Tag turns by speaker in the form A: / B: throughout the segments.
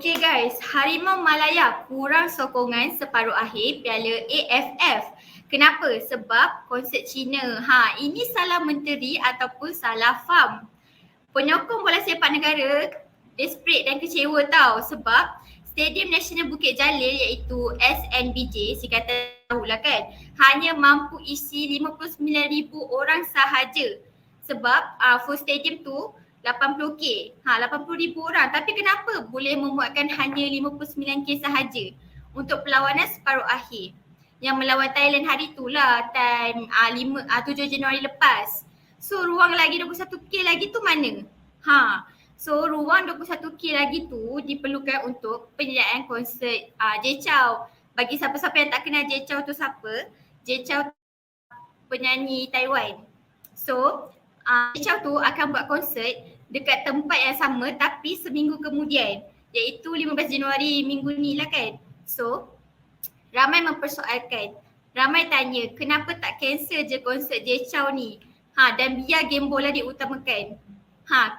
A: Okey guys, Harimau Malaya kurang sokongan separuh akhir Piala AFF. Kenapa? Sebab konsert Cina. Ini salah menteri ataupun salah fam. Penyokong bola sepak negara desperate dan kecewa tau sebab Stadium Nasional Bukit Jalil iaitu SNBJ, singkatan tahulah kan, hanya mampu isi 59,000 orang sahaja. Sebab full stadium tu 80K, 80,000 orang. Tapi kenapa boleh memuatkan hanya 59K sahaja untuk perlawanan separuh akhir yang melawan Thailand hari tu lah, time 7 Januari lepas. So ruang lagi 21K lagi tu mana? So ruang 21K lagi tu diperlukan untuk penyediaan konsert Jay Chou. Bagi siapa-siapa yang tak kenal Jay Chou tu siapa, Jay Chou penyanyi Taiwan. So Jay Chou tu akan buat konsert dekat tempat yang sama tapi seminggu kemudian, iaitu 15 Januari minggu ni lah kan. So ramai mempersoalkan, ramai tanya kenapa tak cancel je konsert Jay Chou ni dan biar game bola diutamakan.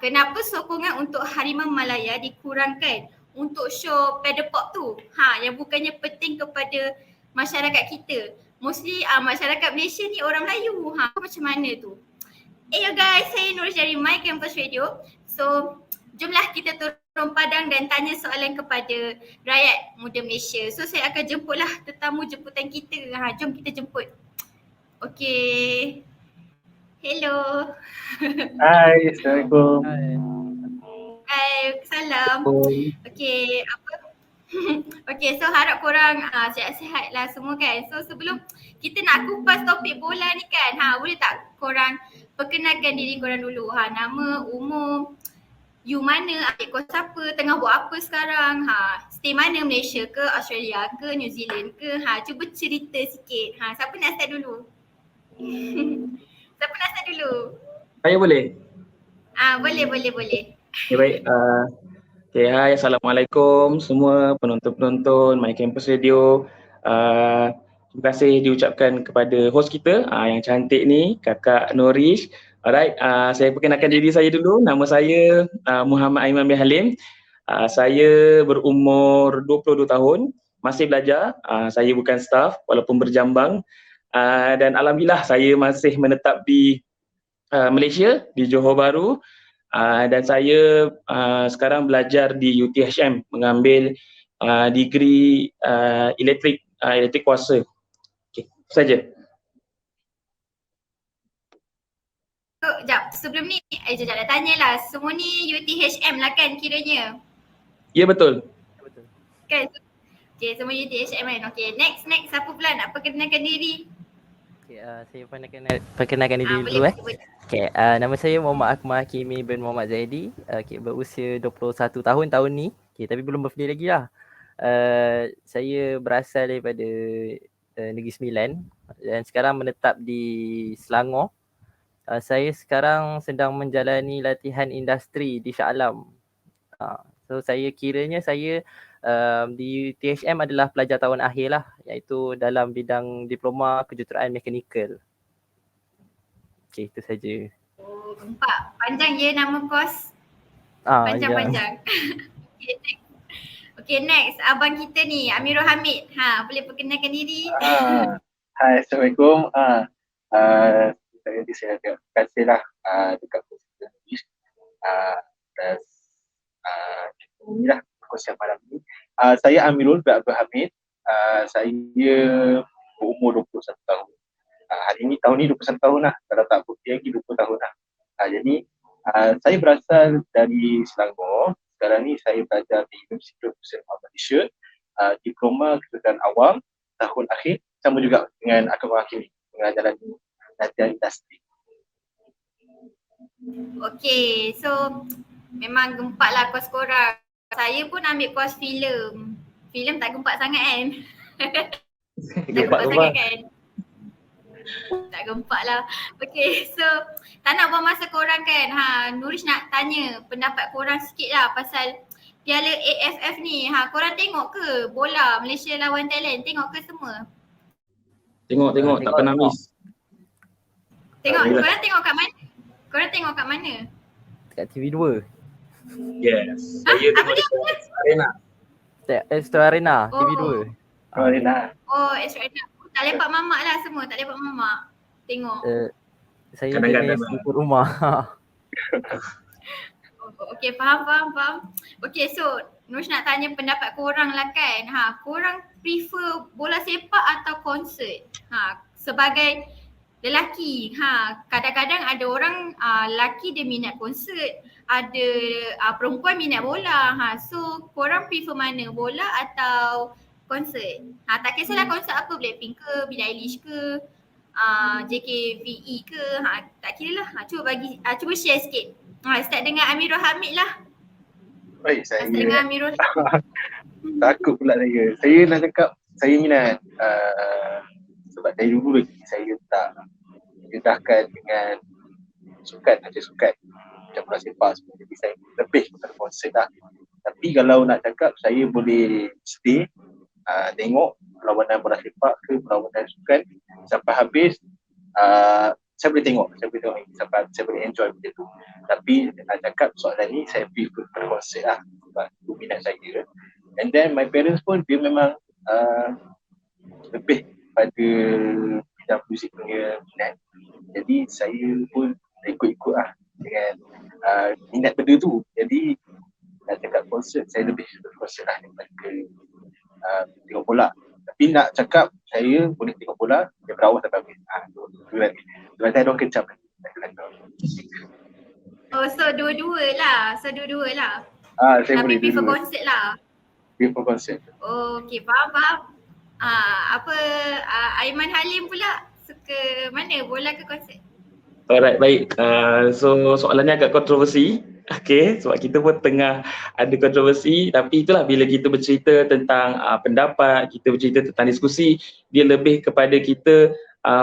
A: Kenapa sokongan untuk Harimau Malaya dikurangkan untuk show Pedal Pop tu yang bukannya penting kepada masyarakat kita. Mostly masyarakat Malaysia ni orang Melayu. Macam mana tu? Guys, saya Nur dari My Campus Radio. So jomlah kita turun padang dan tanya soalan kepada rakyat muda Malaysia. So saya akan jemputlah tetamu jemputan kita. Jom kita jemput. Okay. Hello.
B: Hai, Assalamualaikum.
A: Hai, salam. Okay, okay, so harap korang sihat-sihat lah semua kan. So sebelum kita nak kupas topik bola ni kan, boleh tak korang perkenalkan diri korang dulu. Nama, umur, you mana, adik kau siapa, tengah buat apa sekarang, stay mana, Malaysia ke, Australia ke, New Zealand ke, cuba cerita sikit. Siapa nak start dulu? Siapa nak start dulu?
B: Saya boleh?
A: Boleh.
B: Okay, baik. Hai, Assalamualaikum semua penonton-penonton My Campus Radio. Terima kasih diucapkan kepada host kita yang cantik ni, Kakak Norish. Alright, saya perkenalkan diri saya dulu. Nama saya Muhammad Aiman bin Halim. Saya berumur 22 tahun, masih belajar. Saya bukan staff walaupun berjambang. Dan alhamdulillah saya masih menetap di Malaysia, di Johor Bahru. Dan saya sekarang belajar di UTHM mengambil degree elektrik kuasa. Okey, itu saja.
A: Sekejap, sebelum ni sekejap nak tanyalah, semua ni UTHM lah kan kiranya?
B: Ya, betul.
A: Kan? Okay, semua UTHM kan? Okay, next siapa pula nak perkenalkan diri?
C: Okay, saya perkenalkan diri dulu Okay, nama saya Muhammad Akmal Kimi bin Muhammad Zaidi. Berusia 21 tahun ni. Okay, tapi belum birthday lagi lah. Saya berasal daripada Negeri Sembilan dan sekarang menetap di Selangor. Saya sekarang sedang menjalani latihan industri di Shah Alam. So saya kiranya saya di UTHM adalah pelajar tahun akhir lah, iaitu dalam bidang diploma kejuruteraan mekanikal. Okay, itu saja.
A: Oh, gempak. Panjang je nama kos. Panjang. Okay, next. Abang kita ni, Amirul Hamid. Boleh perkenalkan diri?
D: Hai, Assalamualaikum. Saya terima kasih lah dekat kos atas inilah kos yang malam ni. Saya Amirul bin Abdul Hamid. Saya berumur 21 tahun. Hari ni tahun ni 21 tahun lah. Kalau tak bukti lagi 20 tahun lah. Jadi saya berasal dari Selangor. Sekarang ni saya belajar di Universiti Malaysia. Diploma kejuruteraan awam tahun akhir. Sama juga dengan Akmal Hakimi, mengajaran latihan industri.
A: Okay, so memang gempak lah kos korang. Saya pun ambil kos filem. Filem tak gempak sangat kan? Tak gempak sangat kan? Tak gempak lah. Okay, so tak nak buang masa korang kan. Nurish nak tanya pendapat korang sikit lah pasal Piala AFF ni. Korang tengok ke bola Malaysia lawan Thailand? Tengok ke semua?
B: Tengok, tak pernah miss.
A: Tengok, korang tengok kat mana? Korang tengok kat mana?
C: Dekat TV2.
B: Yes. Saya tengok dekat Arena.
C: Astro Arena
A: Oh.
C: TV2.
D: Oh, Rina.
A: Oh, extra enak. Tak lepak mamak lah semua, tak lepak mamak. Tengok.
C: Saya
B: Kadang-kadang
C: jenis
B: lah.
C: ikut rumah.
A: Okay, faham. Okay, so Nush nak tanya pendapat korang lah kan. Korang prefer bola sepak atau konsert? Sebagai lelaki, kadang-kadang ada orang lelaki dia minat konsert, ada perempuan minat bola. So korang prefer mana? Bola atau konsert? Tak kisahlah konsert apa, Blackpink ke, Billie Eilish ke, JKVE ke, tak kira lah. Cuba share sikit. Start dengan Amirul Hamid lah.
D: Baik,
A: Start dengan Amirul.
D: takut pula saya. Saya nak cakap, saya minat sebab dari dulu lagi saya tak didedahkan dengan sukan macam bola sepak semua. Jadi saya lebih kepada konsert lah. Tapi kalau nak cakap, saya boleh stay tengok perlawanan bola sepak ke perlawanan sukan sampai habis. Saya boleh tengok sampai saya boleh enjoy benda tu. Tapi nak cakap soalan ni, saya prefer konsert lah sebab itu minat saya. And then my parents pun dia memang lebih pada bidang muzik punya minat. Jadi saya pun ikut-ikut lah dengan minat benda tu. Jadi nak cakap konsert, saya lebih suka konsert lah daripada tengok bola. Tapi nak cakap saya boleh tengok bola dia berawal sampai habis. Tu lagi. Sebab saya ada orang kecap.
A: Oh, so dua-dua lah.
D: Saya
A: Tapi
D: boleh
A: prefer
D: dua-dua.
A: konsert lah.
D: Prefer konsert.
A: Okay, faham. Aiman Halim pula suka mana, bola ke konsert?
B: Alright, baik. So soalannya agak kontroversi. Okay, sebab kita pun tengah ada kontroversi, tapi itulah bila kita bercerita tentang pendapat, kita bercerita tentang diskusi, dia lebih kepada kita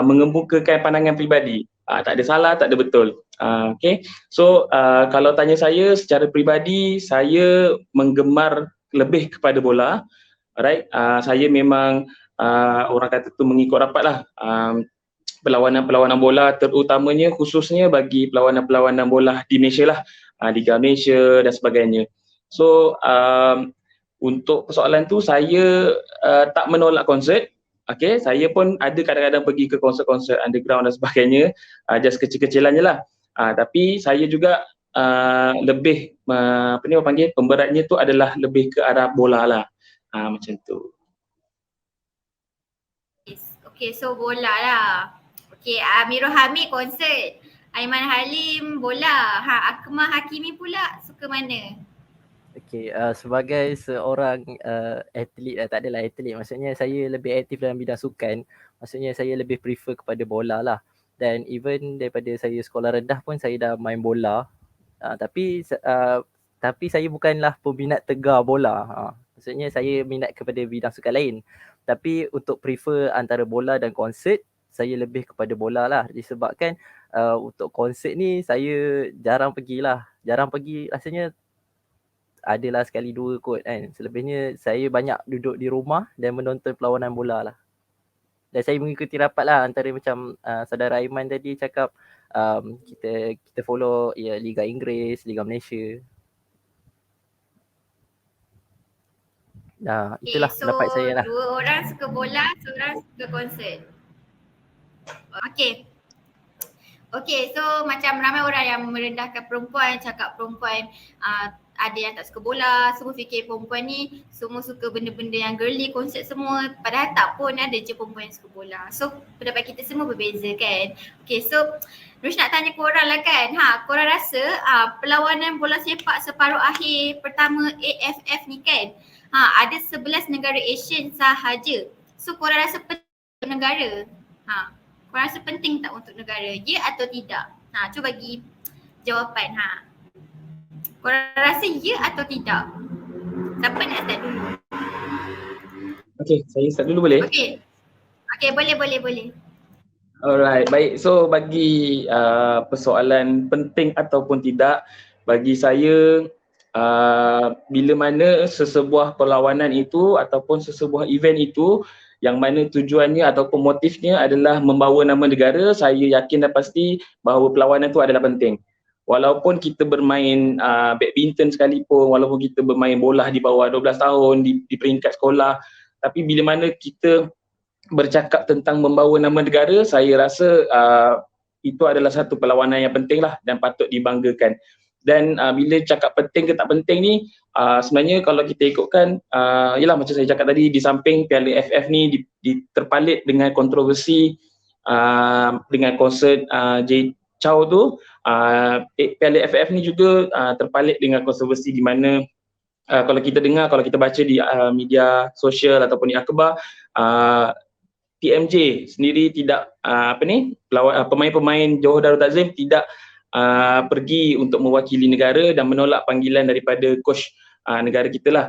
B: mengemukakan pandangan peribadi. Tak ada salah, tak ada betul. Okay, so kalau tanya saya secara peribadi, saya menggemar lebih kepada bola. Alright, saya memang orang kata tu mengikut rapat lah perlawanan-perlawanan bola, terutamanya khususnya bagi perlawanan-perlawanan bola di Malaysia lah, Liga Malaysia dan sebagainya. So untuk persoalan tu saya tak menolak konsert. Okay, saya pun ada kadang-kadang pergi ke konsert-konsert underground dan sebagainya, just kecil-kecilan je lah. Tapi saya juga lebih pemberatnya tu adalah lebih ke arah bola lah, macam tu.
A: Okay, so bola lah. Okay, Amirul Hamid konsert, Aiman Halim bola. Akmal Hakimi pula suka mana?
C: Okay, sebagai seorang atlet, tak adalah atlet, maksudnya saya lebih aktif dalam bidang sukan, maksudnya saya lebih prefer kepada bola lah. Dan even daripada saya sekolah rendah pun saya dah main bola, tapi saya bukanlah peminat tegar bola. Maksudnya saya minat kepada bidang sukan lain. Tapi untuk prefer antara bola dan konsert, saya lebih kepada bola lah. Disebabkan untuk konsert ni saya jarang pergi, rasanya adalah sekali dua kot kan. Selebihnya saya banyak duduk di rumah dan menonton perlawanan bola lah. Dan saya mengikuti rapat lah antara macam saudara Aiman tadi cakap, kita follow Liga Inggeris, Liga Malaysia. Itulah pendapat saya lah.
A: Dua orang suka bola, seorang suka konsert. Okay, so macam ramai orang yang merendahkan perempuan, cakap perempuan ada yang tak suka bola, semua fikir perempuan ni semua suka benda-benda yang girly, konsert semua, padahal tak pun, ada je perempuan yang suka bola. So pendapat kita semua berbeza kan. Okay, so Nush nak tanya korang lah kan, korang rasa perlawanan bola sepak separuh akhir pertama AFF ni kan, ada 11 negara Asian sahaja. So korang rasa penting untuk negara? Korang rasa penting tak untuk negara? Ya atau tidak? Cuba bagi jawapan. Korang rasa ya atau tidak? Siapa nak start dulu?
B: Okay, saya start dulu boleh?
A: Okay, boleh.
B: Alright, baik. So bagi persoalan penting ataupun tidak, bagi saya bila mana sesebuah perlawanan itu ataupun sesebuah event itu yang mana tujuannya ataupun motifnya adalah membawa nama negara, saya yakin dan pasti bahawa perlawanan itu adalah penting. walaupun kita bermain badminton sekalipun, walaupun kita bermain bola di bawah 12 tahun di peringkat sekolah, tapi bila mana kita bercakap tentang membawa nama negara, saya rasa itu adalah satu perlawanan yang penting lah dan patut dibanggakan. Dan bila cakap penting ke tak penting ni, sebenarnya kalau kita ikutkan, yalah macam saya cakap tadi, di samping Piala FF ni terpalit dengan kontroversi dengan konsert J Chow tu, Piala FF ni juga terpalit dengan kontroversi di mana kalau kita dengar, kalau kita baca di media sosial ataupun di akhbar, TMJ sendiri tidak pemain-pemain Johor Darul Takzim tidak pergi untuk mewakili negara dan menolak panggilan daripada coach negara kita lah.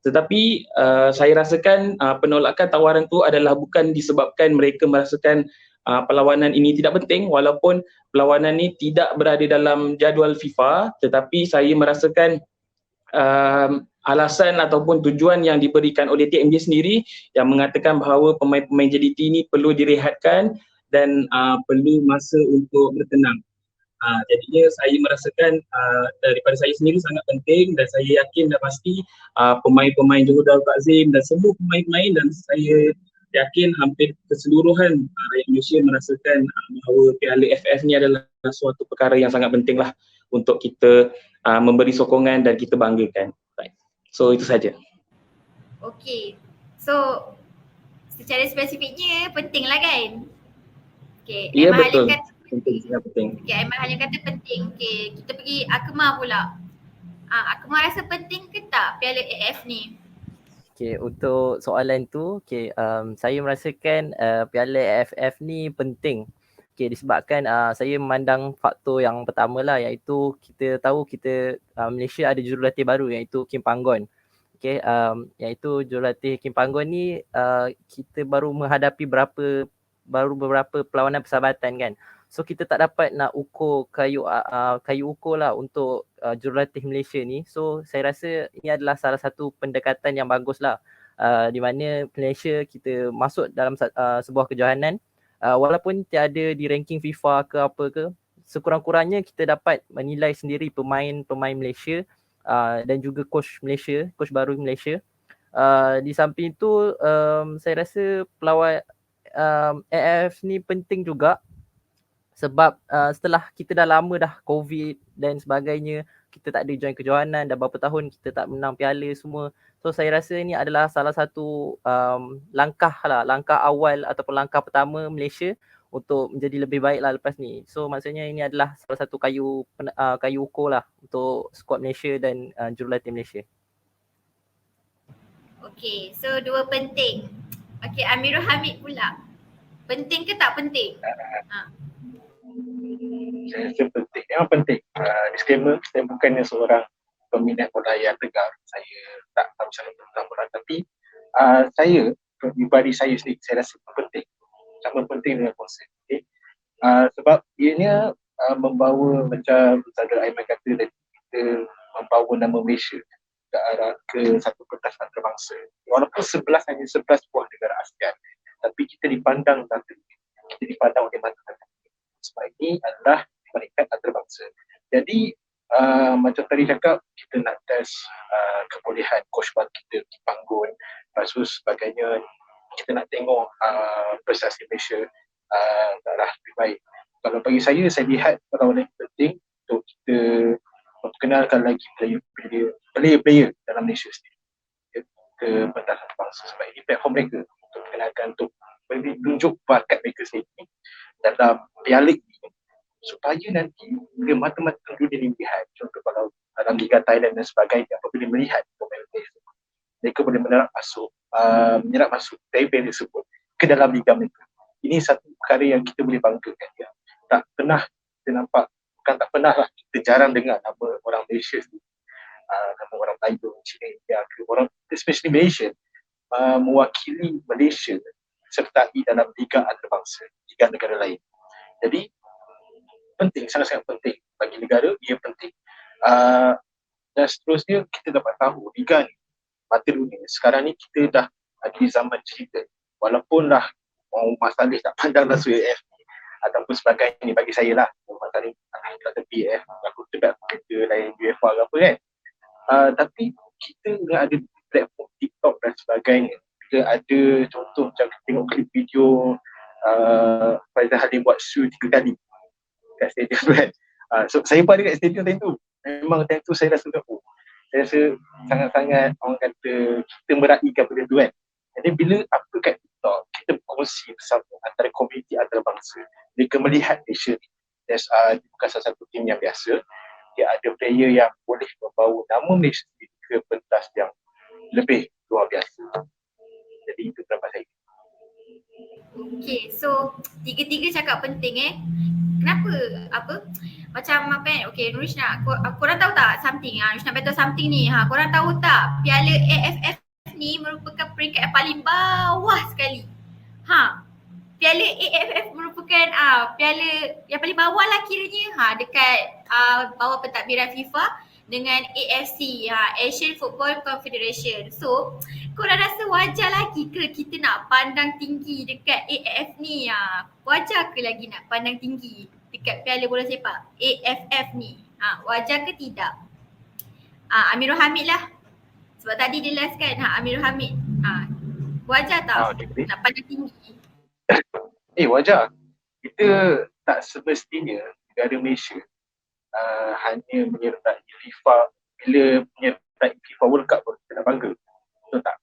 B: Tetapi saya rasakan penolakan tawaran tu adalah bukan disebabkan mereka merasakan perlawanan ini tidak penting, walaupun perlawanan ni tidak berada dalam jadual FIFA, tetapi saya merasakan alasan ataupun tujuan yang diberikan oleh TMJ sendiri yang mengatakan bahawa pemain-pemain JDT ni perlu direhatkan dan perlu masa untuk bertenang. Jadinya saya merasakan daripada saya sendiri sangat penting, dan saya yakin dan pasti pemain-pemain Johor Darul Takzim dan semua pemain-pemain, dan saya yakin hampir keseluruhan rakyat Malaysia merasakan bahawa Piala FF ni adalah suatu perkara yang sangat penting lah untuk kita memberi sokongan dan kita banggakan. Right. So itu saja.
A: Okay, so secara spesifiknya penting lah kan? Okay,
B: Ya,
A: Aiman
B: betul.
A: Halim kata
B: Penting, sangat penting.
A: okay, Aiman Halim kata penting. Okay, kita pergi Akmal pula. Akmal rasa penting ke tak Piala AF ni?
C: Okay, untuk soalan tu, okay, saya merasakan Piala AFF ni penting. Okay, disebabkan saya memandang faktor yang pertama lah, iaitu kita tahu Malaysia ada jurulatih baru iaitu Kim Panggon. Okay, iaitu jurulatih Kim Panggon ni kita baru menghadapi beberapa perlawanan persahabatan kan. So kita tak dapat nak ukur kayu ukur lah untuk jurulatih Malaysia ni. So saya rasa ini adalah salah satu pendekatan yang bagus lah, di mana Malaysia kita masuk dalam sebuah kejohanan, walaupun tiada di ranking FIFA ke apa ke, sekurang-kurangnya kita dapat menilai sendiri pemain-pemain Malaysia dan juga coach baru Malaysia. Di samping itu saya rasa pelawat AF ni penting juga sebab setelah kita dah lama dah COVID dan sebagainya, kita tak ada join kejohanan, dah berapa tahun kita tak menang piala semua. So saya rasa ini adalah salah satu langkah awal ataupun langkah pertama Malaysia untuk menjadi lebih baik lah lepas ni. So maksudnya ini adalah salah satu kayu ukur lah untuk skuad Malaysia dan jurulatih Malaysia.
A: Okay, so dua penting. Okay, Amirul Hamid pula. Penting ke tak penting?
D: Saya rasa penting, memang penting. Disclaimer, saya bukannya seorang peminat bola yang tegar. Saya tak tahu sangat tentang bola, tapi saya, pribadi saya sendiri, saya rasa penting. Sama penting dengan konsep. Okay? Sebab ianya membawa, macam Saudara Aiman kata, dan kita membawa nama Malaysia ke arah ke satu pentas antarabangsa. Walaupun hanya 11 buah negara ASEAN, tapi kita dipandang oleh mata-mata. Sebab ini adalah peringkat antarabangsa. Jadi macam tadi cakap, kita nak test kebolehan coach baru kita di panggung, lepas tu sebagainya, kita nak tengok prestasi Malaysia darah lebih baik. Kalau bagi saya lihat perlawanan yang penting untuk kita memperkenalkan lagi player-player dalam Malaysia sendiri ke pentas antarabangsa, sebab ini platform mereka untuk perkenalkan, untuk tunjuk bakat mereka sendiri dalam piala ini, supaya nanti bila mata-mata dunia lihat, contoh kalau dalam Liga Thailand dan sebagainya, apabila melihat pemain Malaysia, mereka boleh menyerap masuk player tersebut ke dalam liga mereka. Ini satu perkara yang kita boleh banggakan. Ya. Tak pernah kita nampak, bukan tak pernah lah, kita jarang dengar nama orang Malaysia sendiri, nama orang Melayu, Cina, India, orang especially Malaysia mewakili Malaysia sertai dalam liga antarabangsa, liga negara lain. Jadi penting, sangat-sangat penting bagi negara, ia penting. Dan seterusnya kita dapat tahu liga ni, mata dunia sekarang ni kita dah ada di zaman digital. Walaupun dah Mak Saleh tak pandang dah AF ni, ataupun sebagainya bagi saya lah. Masalah tak tepi aku tidak kerja lain UFA ke apa kan. Tapi kita dah ada platform TikTok dan sebagainya. Kita ada contoh macam kita tengok klip video Faizal Halim buat show 3 kali kat stadium kan. So saya pun ada kat stadium time tu. Memang time tu saya rasa saya rasa sangat-sangat orang kata kita meraihkan benda tu kan. Jadi bila apa kat TikTok, kita berkongsi bersama antara komuniti antarabangsa. Mereka melihat Malaysia ni. Bukan salah satu tim yang biasa. Dia ada player yang boleh membawa nama Malaysia ke pentas yang lebih luar biasa. Jadi itu pendapat saya.
A: Okay, so tiga-tiga cakap penting Kenapa? Macam apa okay, Nurish nak, korang tahu tak something Nurish nak beritahu something ni korang tahu tak Piala AFF ni merupakan peringkat yang paling bawah sekali. Piala AFF merupakan piala yang paling bawah lah kiranya dekat bawah pentadbiran FIFA dengan AFC, Asian Football Confederation. So, korang rasa wajar lagi ke kita nak pandang tinggi dekat AFF ni? Wajar ke lagi nak pandang tinggi dekat Piala Bola Sepak AFF ni? Wajar ke tidak? Amirul Hamid lah. Sebab tadi dia last kan, Amirul Hamid. Wajar tak nak pandang tinggi?
D: Wajar. Kita tak semestinya negara Malaysia hanya menyertai FIFA. Bila menyertai FIFA World Cup pun kita nak bangga. Betul tak?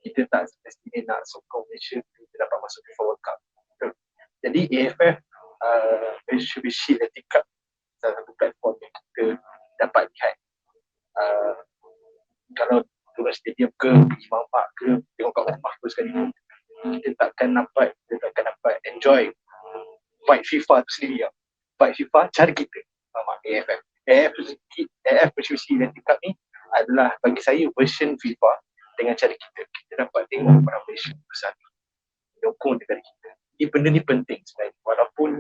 D: Kita tak semestinya nak sokong Malaysia kita dapat masuk FIFA World Cup. Betul. Jadi AFF Mitsubishi Electric Cup salah satu platform yang kita dapat lihat. Kalau turun stadium ke, pergi mamak ke, tengok kat rumah tu sekali pun, kita takkan dapat enjoy fight FIFA tu sendiri. Fight FIFA cara kita. AFF Mitsubishi Electric Cup ni adalah bagi saya version FIFA dengan cara kita. Kita dapat tengok orang Malaysia bersatu, menyokong negara kita. Ini benda ni penting sebenarnya. Walaupun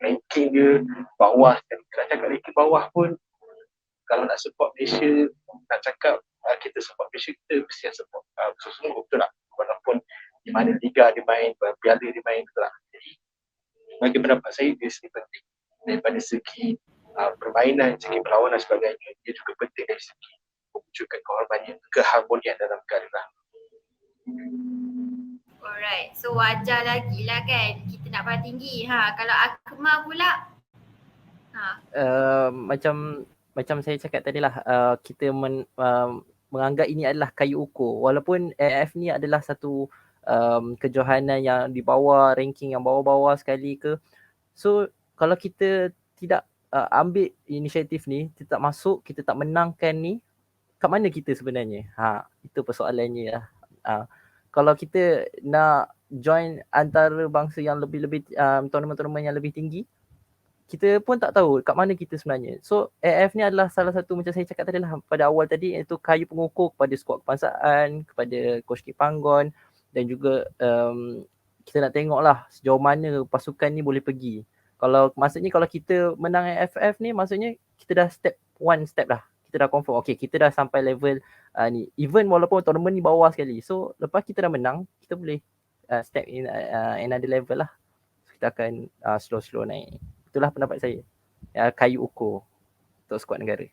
D: ranking dia bawah, dan kalau cakap ranking bawah pun, kalau nak support Malaysia, nak cakap kita support Malaysia, kita mesti support sungguh betul tak? Walaupun di mana liga dia main, piala dia main, betul tak? Jadi bagi pendapat saya dia sendiri penting. Daripada segi permainan, segi perlawanan sebagainya, dia juga penting dari segi mewujudkan keharmonian dalam negara lah.
A: Alright, so wajar lagi lah kan kita nak pandang tinggi. Kalau Akmal pula
C: macam saya cakap tadi lah, kita menganggap ini adalah kayu ukur. Walaupun AFF ni adalah satu kejohanan yang di bawah, ranking yang bawah-bawah sekali ke. So kalau kita tidak ambil inisiatif ni, kita tak masuk, kita tak menangkan ni, kat mana kita sebenarnya? Itu persoalannya lah. Kalau kita nak join antara bangsa yang lebih-lebih tournament-tournament yang lebih tinggi, kita pun tak tahu kat mana kita sebenarnya. So AFF ni adalah salah satu, macam saya cakap tadi lah pada awal tadi, iaitu kayu pengukur kepada skuad kebangsaan, kepada Coach Kipanggon, dan juga kita nak tengok lah sejauh mana pasukan ni boleh pergi. Maksudnya kalau kita menang AFF ni, maksudnya kita dah step lah. Kita dah confirm, okay, kita dah sampai level ni. Even walaupun tournament ni bawah sekali. So lepas kita dah menang, kita boleh step in another level lah. So, kita akan slow-slow naik. Itulah pendapat saya. Kayu ukur untuk skuad negara.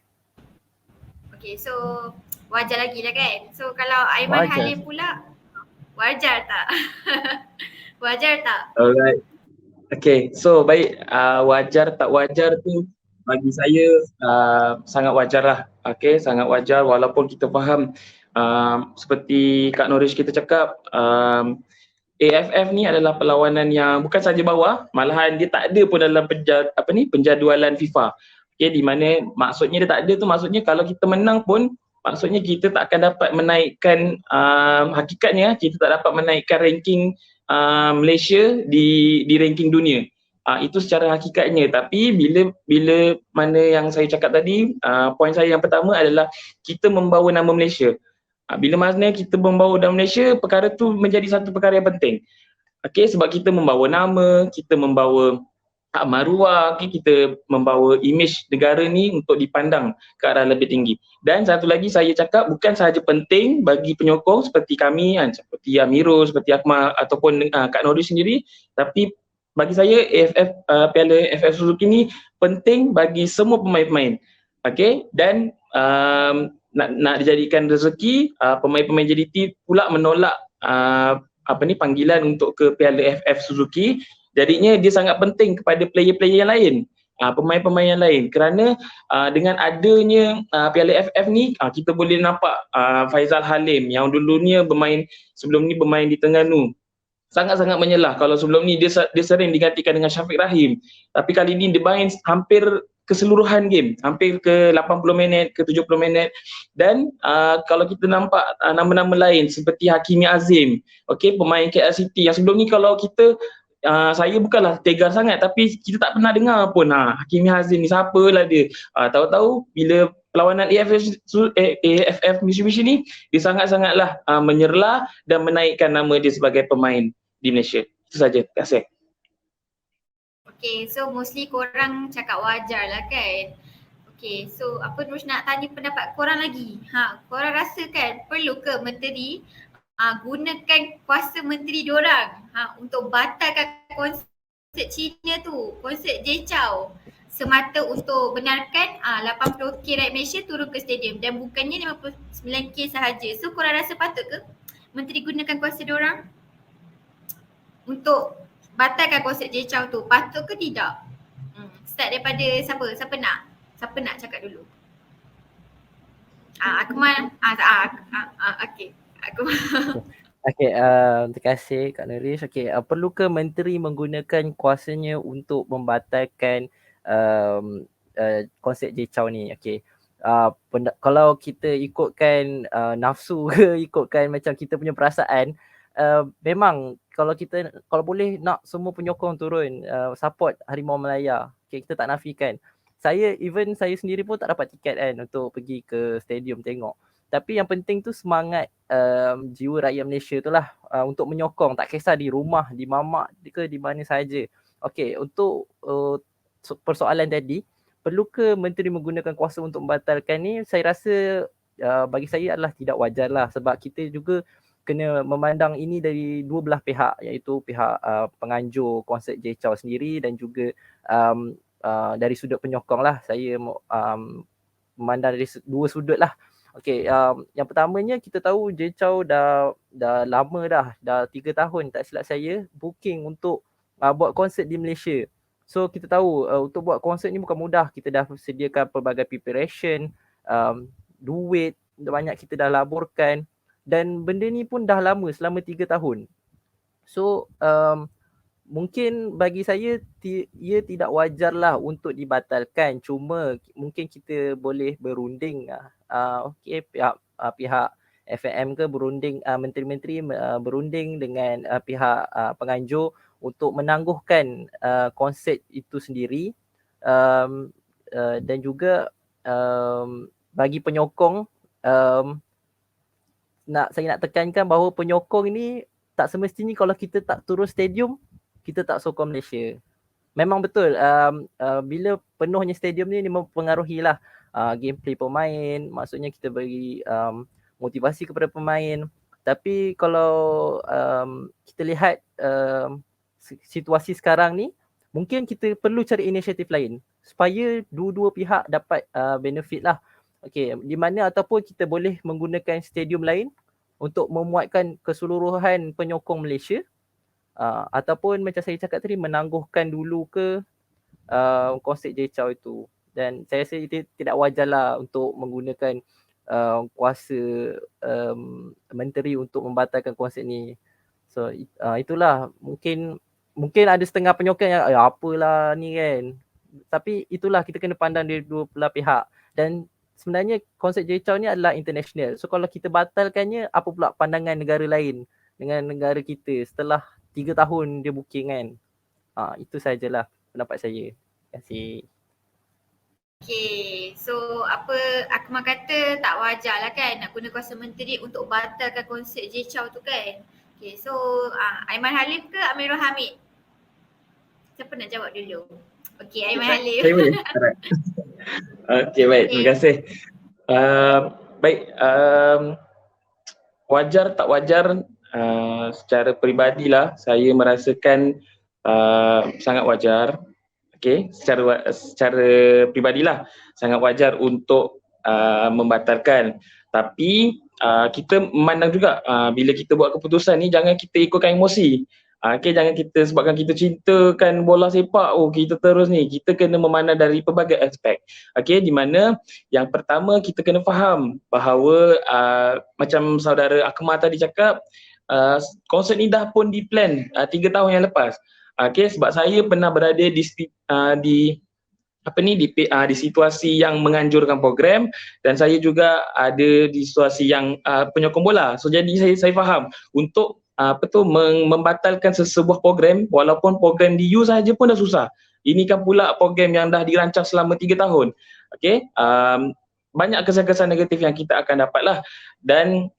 A: Okay, so wajar lagi lah kan. So kalau Aiman Halim pula, wajar tak? Wajar tak?
B: Alright. Okay, so baik, wajar tak wajar tu bagi saya sangat wajar lah. Okay, sangat wajar walaupun kita faham seperti Kak Nurish kita cakap, AFF ni adalah perlawanan yang bukan saja bawah, malahan dia tak ada pun dalam penjadualan FIFA. Okay, di mana maksudnya dia tak ada tu, maksudnya kalau kita menang pun maksudnya kita tak akan dapat menaikkan hakikatnya kita tak dapat menaikkan ranking Malaysia di ranking dunia. Itu secara hakikatnya. Tapi bila mana yang saya cakap tadi, poin saya yang pertama adalah kita membawa nama Malaysia. Bila mana kita membawa nama Malaysia, perkara tu menjadi satu perkara yang penting. Okay, sebab kita membawa nama, kita membawa maruah, kita membawa imej negara ni untuk dipandang ke arah lebih tinggi. Dan satu lagi saya cakap, bukan sahaja penting bagi penyokong seperti kami, seperti Amirul, seperti Akmal ataupun Kak Nurish sendiri, tapi bagi saya Piala AFF Suzuki ni penting bagi semua pemain-pemain. Okey, dan nak dijadikan rezeki, pemain-pemain JDT pula menolak panggilan untuk ke Piala AFF Suzuki. Jadinya dia sangat penting kepada player-player yang lain, pemain-pemain yang lain, kerana dengan adanya Piala AFF ni kita boleh nampak Faizal Halim yang dulunya sebelum ni bermain di Terengganu sangat-sangat menyelah. Kalau sebelum ni dia sering digantikan dengan Syafiq Rahim, tapi kali ni dia main hampir keseluruhan game, hampir ke 80 minit, ke 70 minit. Dan kalau kita nampak nama-nama lain seperti Hakimi Azim, okey, pemain KL City yang sebelum ni kalau kita saya bukanlah tegar sangat, tapi kita tak pernah dengar pun Hakimi Azim ni siapalah dia. Tahu-tahu bila perlawanan AFF Mitsubishi ni, dia sangat-sangatlah menyerlah dan menaikkan nama dia sebagai pemain di Malaysia. Itu saja. Terima kasih.
A: Okay, so mostly korang cakap wajar lah kan. Okay, so apa terus nak tanya pendapat korang lagi. Korang rasa kan perlu ke menteri gunakan kuasa menteri diorang untuk batalkan konsert Cina tu, konsert Jay-Chou, semata untuk benarkan 80k rakyat Malaysia turun ke stadium dan bukannya 59k sahaja. So korang rasa patut ke menteri gunakan kuasa diorang untuk batalkan konsert Jay-Chou tu? Patut ke tidak? Start daripada siapa? Siapa nak cakap dulu? Akmal. Okey. Akmal.
C: Okey, terima kasih Kak Nurish. Okey, perlu ke menteri menggunakan kuasanya untuk membatalkan konsert Jay-Chou ni? Okey. Kalau kita ikutkan nafsu ke ikutkan macam kita punya perasaan, memang kalau boleh nak semua penyokong turun support Harimau Malaya. Okay, kita tak nafikan. Saya sendiri pun tak dapat tiket kan untuk pergi ke stadium tengok. Tapi yang penting tu semangat jiwa rakyat Malaysia tu lah untuk menyokong, tak kisah di rumah, di mamak ke di mana sahaja. Okay, untuk persoalan tadi, perlu ke menteri menggunakan kuasa untuk membatalkan ni? Saya rasa bagi saya adalah tidak wajar lah, sebab kita juga kena memandang ini dari dua belah pihak, iaitu pihak penganjur konsert Jay-Chou sendiri dan juga dari sudut penyokong lah. Saya memandang dari dua sudut lah. Okay, yang pertamanya kita tahu Jay-Chou dah lama dah 3 tahun tak silap saya booking untuk buat konsert di Malaysia. So kita tahu untuk buat konsert ni bukan mudah. Kita dah sediakan pelbagai preparation, duit banyak kita dah laburkan. Dan benda ni pun dah lama, selama 3 tahun. So mungkin bagi saya ia tidak wajar lah untuk dibatalkan. Cuma mungkin kita boleh berunding, pihak FAM ke berunding, menteri-menteri berunding dengan pihak penganjur untuk menangguhkan konsert itu sendiri, dan juga bagi penyokong, saya nak tekankan bahawa penyokong ni tak semestinya kalau kita tak turun stadium, kita tak sokong Malaysia. Memang betul, bila penuhnya stadium ni mempengaruhi lah gameplay pemain, maksudnya kita bagi motivasi kepada pemain. Tapi kalau kita lihat situasi sekarang ni, mungkin kita perlu cari inisiatif lain supaya dua-dua pihak dapat benefit lah. Okay, di mana ataupun kita boleh menggunakan stadium lain untuk memuatkan keseluruhan penyokong Malaysia, ataupun macam saya cakap tadi menangguhkan dulu ke konsert Jay-Chou itu. Dan saya rasa itu tidak wajar lah untuk menggunakan kuasa menteri untuk membatalkan konsert ni. So itulah, mungkin ada setengah penyokong yang apalah ni kan. Tapi itulah, kita kena pandang dari dua belah pihak. Dan sebenarnya konsert Jay-Chou ni adalah international. So kalau kita batalkannya, apa pula pandangan negara lain dengan negara kita setelah 3 tahun dia booking kan. Itu sajalah pendapat saya. Terima kasih.
A: Okay, so Akmal kata tak wajar lah kan nak guna kuasa menteri untuk batalkan konsert Jay-Chou tu kan. Okay, so Aiman Halim ke Amirul Hamid? Siapa nak jawab dulu? Okay, Aiman Halim.
B: Saya boleh? Okay, baik. Terima kasih. Baik, wajar tak wajar, secara peribadilah saya merasakan sangat wajar. Okey, secara pribadilah sangat wajar untuk membatalkan. Tapi kita memandang juga bila kita buat keputusan ni jangan kita ikutkan emosi. Okey, jangan kita sebabkan kita cintakan bola sepak, kita terus ni. Kita kena memandang dari pelbagai aspek. Okey, di mana yang pertama kita kena faham bahawa macam saudara Akmal tadi cakap, konsert ni dah pun di-plan 3 tahun yang lepas. Okey, sebab saya pernah berada di situasi yang menganjurkan program, dan saya juga ada di situasi yang penyokong bola. So jadi saya faham untuk membatalkan sesebuah program, walaupun program di U saja pun dah susah. Ini kan pula program yang dah dirancang selama 3 tahun. Okey, banyak kesan-kesan negatif yang kita akan dapatlah, dan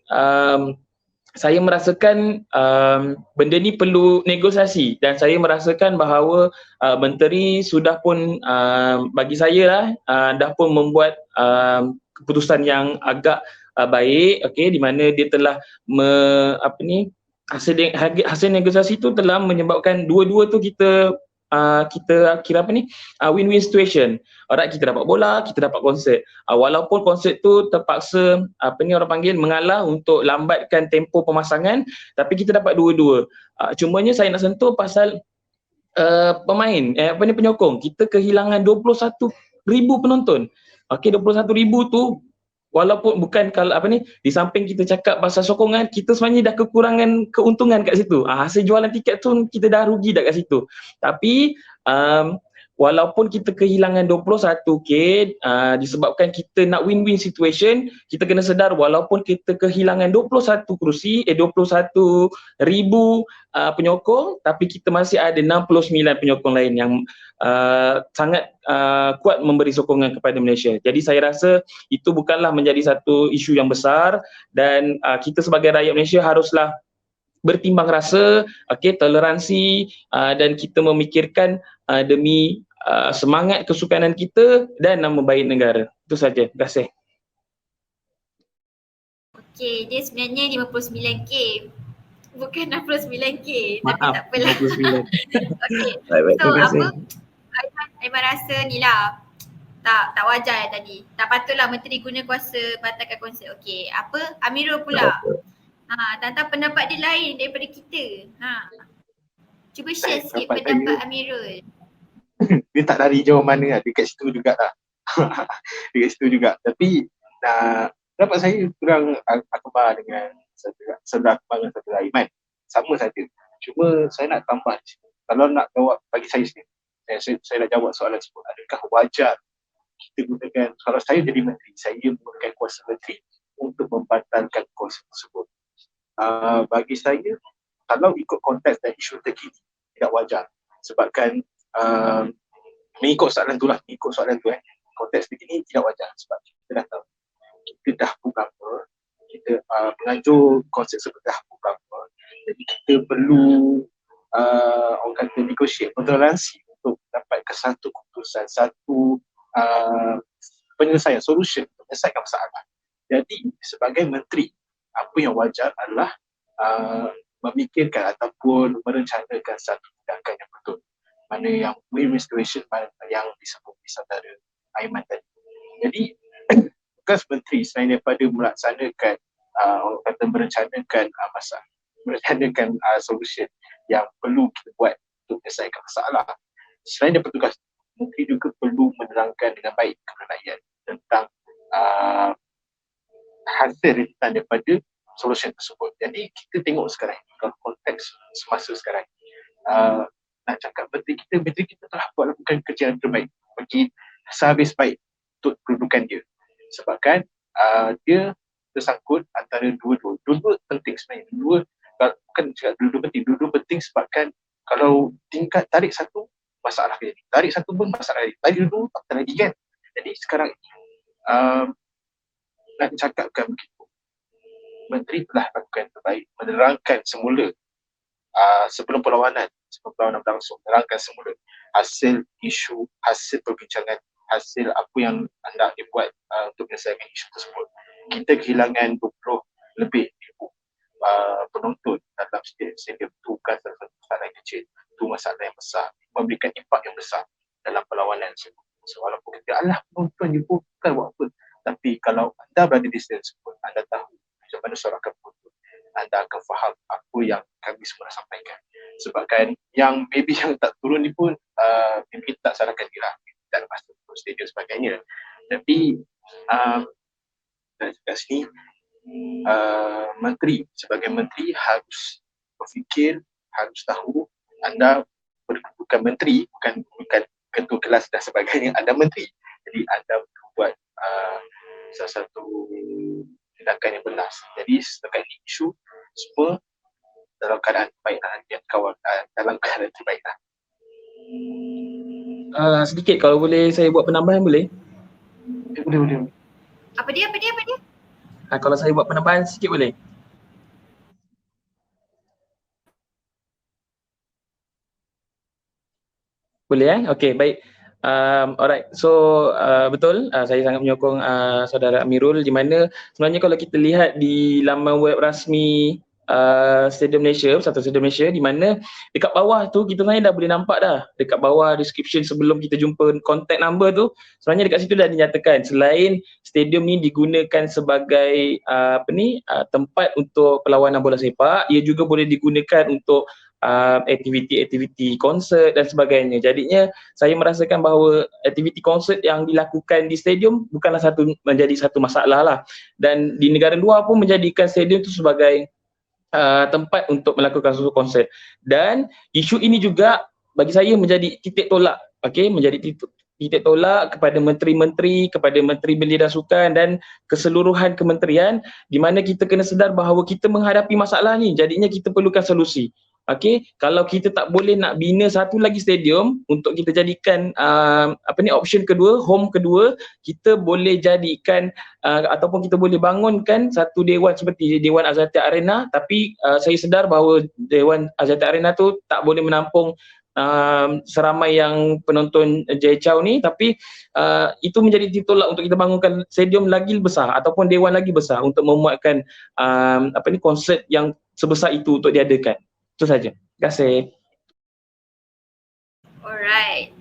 B: saya merasakan benda ni perlu negosiasi, dan saya merasakan bahawa menteri sudah pun bagi saya lah dah pun membuat keputusan yang agak baik, okey, di mana dia telah hasil negosiasi tu telah menyebabkan dua-dua tu kita kira win-win situation. Alright, kita dapat bola, kita dapat konsert. Walaupun konsert tu terpaksa orang panggil mengalah untuk lambatkan tempo pemasangan, tapi kita dapat dua-dua. Cumanya saya nak sentuh pasal penyokong. Kita kehilangan 21,000 penonton. Okey, 21,000 tu walaupun bukan di samping kita cakap pasal sokongan, kita sebenarnya dah kekurangan keuntungan kat situ. Hasil jualan tiket tu kita dah rugi dah kat situ. Tapi walaupun kita kehilangan 21K disebabkan kita nak win-win situation, kita kena sedar walaupun kita kehilangan 21 kursi, 21,000 penyokong, tapi kita masih ada 69 penyokong lain yang sangat kuat memberi sokongan kepada Malaysia. Jadi saya rasa itu bukanlah menjadi satu isu yang besar, dan kita sebagai rakyat Malaysia haruslah bertimbang rasa, toleransi, dan kita memikirkan demi semangat kesukanan kita dan nama baik negara. Itu saja. Terima kasih.
A: Okey, dia sebenarnya 59K. Bukan 69K.
B: Maaf,
A: tapi tak apalah.
B: 59.
A: Okey.
B: Baik,
A: So
B: terima kasih.
A: Aiman rasa ni lah tak wajar tadi. Tak patutlah menteri guna kuasa batalkan konsert. Okey, Amirul pula. Tentang pendapat dia lain daripada kita. Cuba share sikit pendapat Amirul.
D: Dia tak lari jauh mana lah, dekat situ juga lah. Dekat situ juga. Tapi pendapat saya kurang Akbar dengan saudara Akbar dengan saudara Aiman. Sama saja. Cuma saya nak tambah di sini. Kalau nak jawab bagi saya sendiri, saya nak jawab soalan tersebut. Adakah wajar kita gunakan, kalau saya jadi menteri, saya menggunakan kuasa menteri untuk membatalkan konsert tersebut? Bagi saya, kalau ikut konteks dan isu terkini, tidak wajar. Sebabkan mengikut soalan tu, konteks terkini tidak wajar. Sebab kita dah tahu, kita dah berapa, kita mengatur konsep tersebut dah berapa. Jadi kita perlu orang kata negotiate, toleransi untuk dapatkan satu keputusan, satu penyelesaian, solution untuk menyelesaikan masalah. Jadi sebagai menteri, apa yang wajar adalah memikirkan ataupun merencanakan satu tindakan yang betul. Mana yang win-win situation yang disebut di saudara Aiman tadi. Jadi tugas menteri selain daripada melaksanakan merencanakan solution yang perlu kita buat untuk menyelesaikan masalah. Selain daripada tugas menteri juga perlu menerangkan dengan baik kepada rakyat tentang hasil rintisan daripada solution tersebut. Jadi kita tengok sekarang kalau konteks semasa sekarang, nak cakap menteri kita telah lakukan kerja yang terbaik bagi sehabis baik untuk kedudukan dia. Sebabkan dia tersangkut antara dua-dua penting sebenarnya. Dua-dua penting sebabkan kalau tingkat tarik satu, masalah dia. Tarik satu pun masalah dia. Tarik dua, tak lagi kan. Jadi sekarang nak cakapkan begitu, menteri telah lakukan terbaik, menerangkan semula sebelum perlawanan berlangsung, menerangkan semula hasil isu, hasil perbincangan, hasil apa yang anda dibuat untuk menyelesaikan isu tersebut. Kita kehilangan 20 lebih ribu penonton dalam stadium tu bukan salah satu masalah yang kecil, tu masalah yang besar, memberikan impak yang besar dalam perlawanan tersebut. So, walaupun kita penonton je pun bukan buat apa, tapi kalau anda berada di stadium tersebut, anda tahu macam mana suarakan penonton, anda akan faham apa yang kami semua nak sampaikan. Sebab kan yang maybe yang tak turun ni pun maybe tak salahkan dia lah, tak lepas turun stadium sebagainya, tapi kat sini menteri, sebagai menteri harus berfikir, harus tahu anda bukan menteri, bukan ketua kelas dan sebagainya, anda menteri, jadi anda buat salah satu tindakan yang benar. Jadi setakat ini isu semua dalam keadaan baik dan kawan dalam keadaan terbaik.
B: Sedikit kalau boleh saya buat penambahan boleh?
D: Boleh.
A: Apa dia?
B: Kalau saya buat penambahan sikit boleh? Boleh Okay, baik. Alright, so betul, saya sangat menyokong saudara Amirul, di mana sebenarnya kalau kita lihat di laman web rasmi Stadium Malaysia, Persatuan Stadium Malaysia, di mana dekat bawah tu kita sebenarnya dah boleh nampak dah, dekat bawah description sebelum kita jumpa contact number tu, sebenarnya dekat situ dah dinyatakan selain stadium ni digunakan sebagai tempat untuk perlawanan bola sepak, ia juga boleh digunakan untuk aktiviti-aktiviti konsert dan sebagainya. Jadinya saya merasakan bahawa aktiviti konsert yang dilakukan di stadium bukanlah menjadi satu masalah lah, dan di negara luar pun menjadikan stadium itu sebagai tempat untuk melakukan suatu konsert. Dan isu ini juga bagi saya menjadi titik tolak, menjadi titik tolak kepada menteri-menteri, kepada Menteri Belia dan Sukan dan keseluruhan kementerian, di mana kita kena sedar bahawa kita menghadapi masalah ni, jadinya kita perlukan solusi. Kalau kita tak boleh nak bina satu lagi stadium untuk kita jadikan option kedua, home kedua, kita boleh jadikan ataupun kita boleh bangunkan satu dewan seperti Dewan Axiatic Arena, tapi saya sedar bahawa Dewan Axiatic Arena tu tak boleh menampung seramai yang penonton Jay Chou ni, tapi itu menjadi titolak untuk kita bangunkan stadium lagi besar ataupun dewan lagi besar untuk memuatkan konsert yang sebesar itu untuk diadakan. Itu saja. Terima kasih.
A: Alright.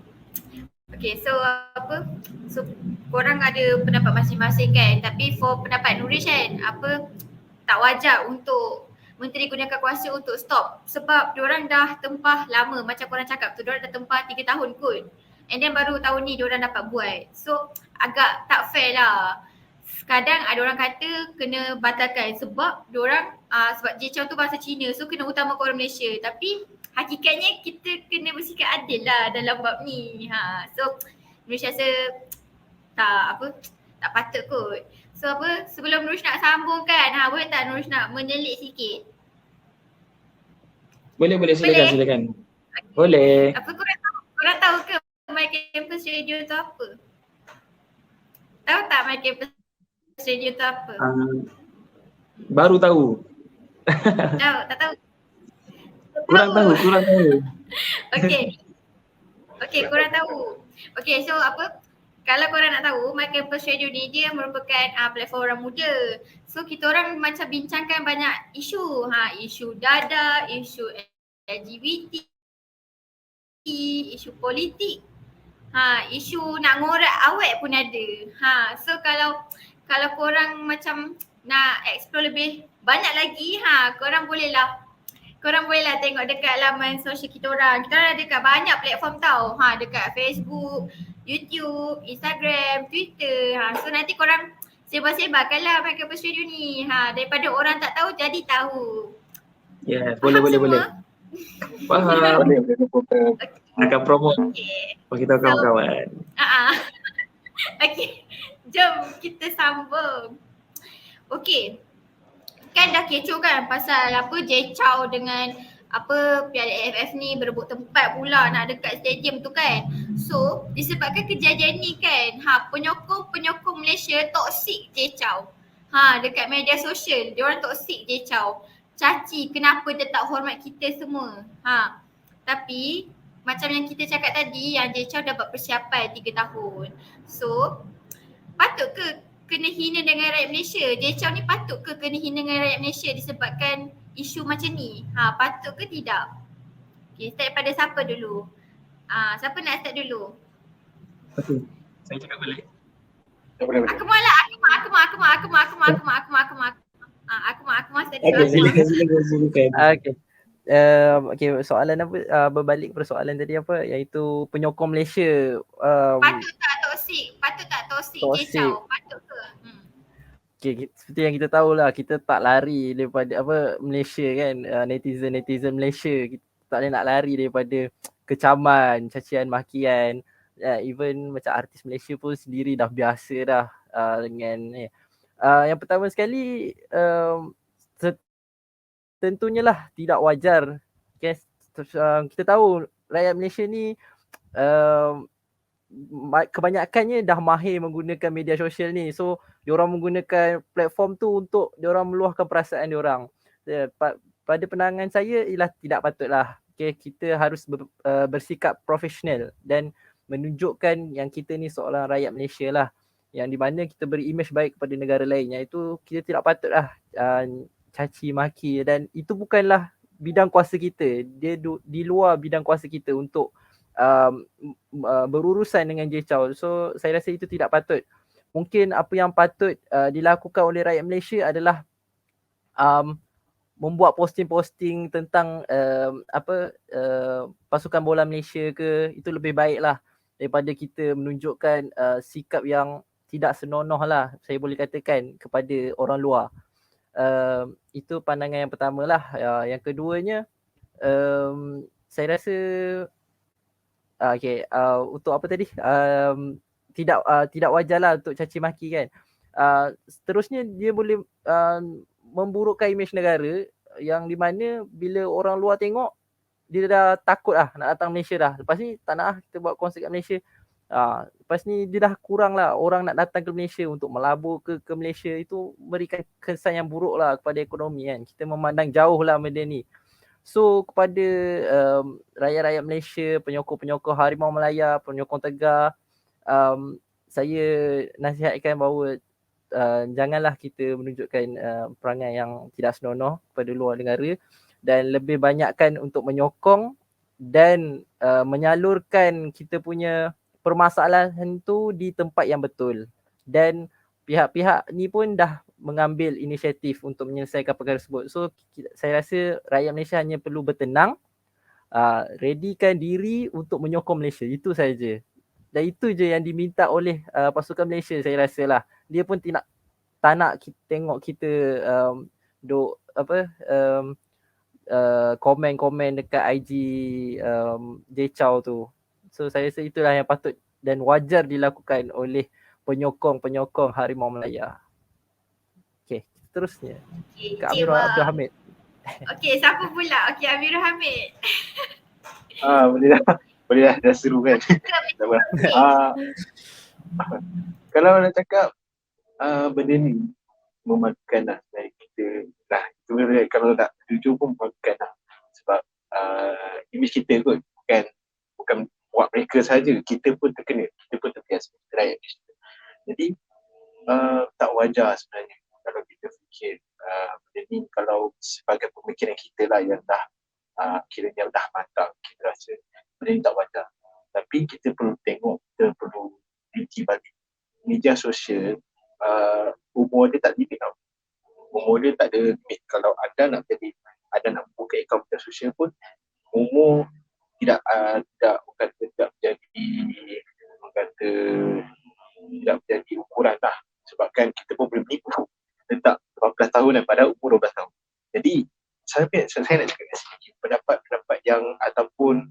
A: So korang ada pendapat masing-masing kan, tapi for pendapat Nurish kan, tak wajar untuk menteri gunakan kuasa untuk stop, sebab diorang dah tempah lama, macam korang cakap tu, diorang dah tempah 3 tahun kot, and then baru tahun ni diorang dapat buat. So agak tak fair lah. Kadang ada orang kata kena batalkan sebab diorang sebab Jay Chou tu bahasa Cina, so kena utamakan orang Malaysia, tapi hakikatnya kita kena bersikap adil lah dalam bab ni. So Nurish rasa tak patut kot. So sebelum Nurish nak sambung kan, boleh tak Nurish nak menyelit sikit?
B: Boleh, silakan. Boleh.
A: Korang tahu ke My Campus Radio tu apa? Tahu tak My Campus Radio tu apa?
B: Baru tahu.
A: Tak tahu?
B: Kurang tahu.
A: Okay, korang tahu. Okay, so kalau korang nak tahu, My Campus Radio ni dia merupakan platform orang muda. So kita orang macam bincangkan banyak isu, isu dada, isu LGBT, isu politik, isu nak ngorak awet pun ada. So kalau korang macam nak explore lebih banyak lagi, korang bolehlah tengok dekat laman sosial kita orang. Kita orang ada dekat banyak platform tau. Dekat Facebook, YouTube, Instagram, Twitter. So nanti korang sebar-sebarkanlah My Campus Radio ni. Daripada orang tak tahu jadi tahu.
B: Ya, boleh. Faham. Boleh. Akan promote. Bagi tahu kawan-kawan.
A: Okay. Jom kita sambung. Okay. Kan dah kecoh kan pasal Jay Chou dengan Piala AFF ni berebut tempat pula nak dekat stadium tu kan. So disebabkan kejadian ni kan, penyokong Malaysia toksik Jay Chou. Dekat media sosial diorang toksik Jay Chou. Caci kenapa dia tak hormat kita semua. Tapi macam yang kita cakap tadi, yang Jay Chou dapat persiapan 3 tahun. So patut ke kena hina dengan rakyat Malaysia? Jay Chou ni patut ke kena hina dengan rakyat Malaysia disebabkan isu macam ni? Patut ke tidak? Okay, start daripada siapa dulu? Siapa nak start dulu?
B: Okey, saya cakap balik.
D: Boleh.
A: Aku mahu lah, aku mahu start dulu.
B: Okey, silakan.
C: Okay. Okay, soalan apa, berbalik pada soalan tadi apa, iaitu penyokong Malaysia.
A: Patut tak toksik?
C: Toksik.
A: Kecau, patut ke?
C: Okay, seperti yang kita tahu lah, kita tak lari daripada apa Malaysia kan, netizen Malaysia, kita tak boleh nak lari daripada kecaman, cacian, makian. Even macam artis Malaysia pun sendiri dah biasa dah dengan ni. Yang pertama sekali, tentunya lah tidak wajar. Okay, kita tahu rakyat Malaysia ni kebanyakannya dah mahir menggunakan media sosial ni. So diorang menggunakan platform tu untuk diorang meluahkan perasaan diorang. Pada pandangan saya ialah tidak patutlah. Okay, kita harus bersikap profesional dan menunjukkan yang kita ni seorang rakyat Malaysia lah, yang di mana kita beri imej baik kepada negara lain. Yang itu kita tidak patutlah caci maki, dan itu bukanlah bidang kuasa kita. Dia di luar bidang kuasa kita untuk berurusan dengan Jay Chou. So saya rasa itu tidak patut. Mungkin apa yang patut dilakukan oleh rakyat Malaysia adalah membuat posting-posting tentang pasukan bola Malaysia ke, itu lebih baik lah daripada kita menunjukkan sikap yang tidak senonoh lah, saya boleh katakan, kepada orang luar. Itu pandangan yang pertama lah. Yang keduanya, saya rasa untuk apa tadi, tidak wajar lah untuk caci maki kan. Seterusnya dia boleh memburukkan imej negara, yang di mana bila orang luar tengok, dia dah takut lah nak datang Malaysia dah. Lepas ni tak nak lah kita buat konsert kat Malaysia. Lepas ni dia dah kurang lah orang nak datang ke Malaysia untuk melabur ke Malaysia. Itu memberikan kesan yang buruk lah kepada ekonomi kan. Kita memandang jauh lah benda ni. So kepada rakyat-rakyat Malaysia, penyokong-penyokong Harimau Malaya, penyokong Tegar, saya nasihatkan bahawa janganlah kita menunjukkan perangai yang tidak senonoh kepada luar negara, dan lebih banyakkan untuk menyokong dan menyalurkan kita punya permasalahan tu di tempat yang betul. Dan pihak-pihak ni pun dah mengambil inisiatif untuk menyelesaikan perkara tersebut. So saya rasa rakyat Malaysia hanya perlu bertenang, readykan diri untuk menyokong Malaysia. Itu saja. Dan itu je yang diminta oleh pasukan Malaysia, saya rasa lah. Dia pun tak nak tengok kita komen-komen dekat IG Jay Chou tu. So saya rasa itulah yang patut dan wajar dilakukan oleh penyokong-penyokong Harimau Malaya. Okay, seterusnya. Kak Amirul Abdul Hamid.
A: Okay, siapa pula? Okay, Amirul Hamid.
D: Boleh dah seru kan. Kalau nak cakap benda ni memakan lah dari kita lah. Sebenarnya kalau tak jujur pun memakan lah. Sebab imej kita kot, bukan buat mereka saja, kita pun terkena, kita pun terbiasa rakyat Malaysia. Jadi tak wajar sebenarnya kalau kita fikir benda ni, kalau sebagai pemikiran kita lah yang dah kiranya dah matang, kita rasa benda ni tak wajar. Tapi kita perlu tengok, kita perlu rinci balik. Media sosial umur dia tak limit tau. Umur dia tak ada limit. Kalau anda nak buka akaun media sosial pun, umur tidak menjadi ukuran lah. Sebabkan kita pun boleh menipu letak 18 tahun dan pada umur 12 tahun. Jadi saya nak cakap sikit pendapat yang ataupun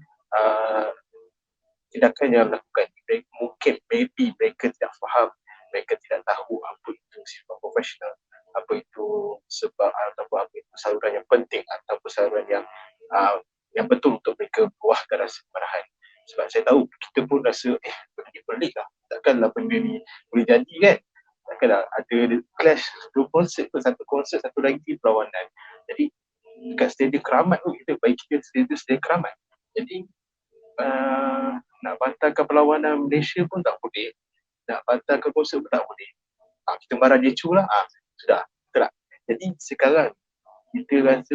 D: tindakan yang dilakukan, mungkin maybe mereka tidak faham, mereka tidak tahu apa itu sifat profesional, apa itu sebab ataupun apa itu saluran yang penting ataupun saluran yang betul untuk mereka luahkan rasa kemarahan. Sebab saya tahu kita pun rasa benda ni pelik lah, takkanlah benda ni boleh jadi kan. Takkanlah ada clash 2 konsert ke, 1 konsert, 1 lagi perlawanan. Jadi dekat stadium Keramat tu kita bagi kita stadium Keramat. Jadi nak batalkan perlawanan Malaysia pun tak boleh, nak batalkan konsert pun tak boleh. Kita marah Jay Chou lah, sudah, betul tak? Jadi sekarang kita rasa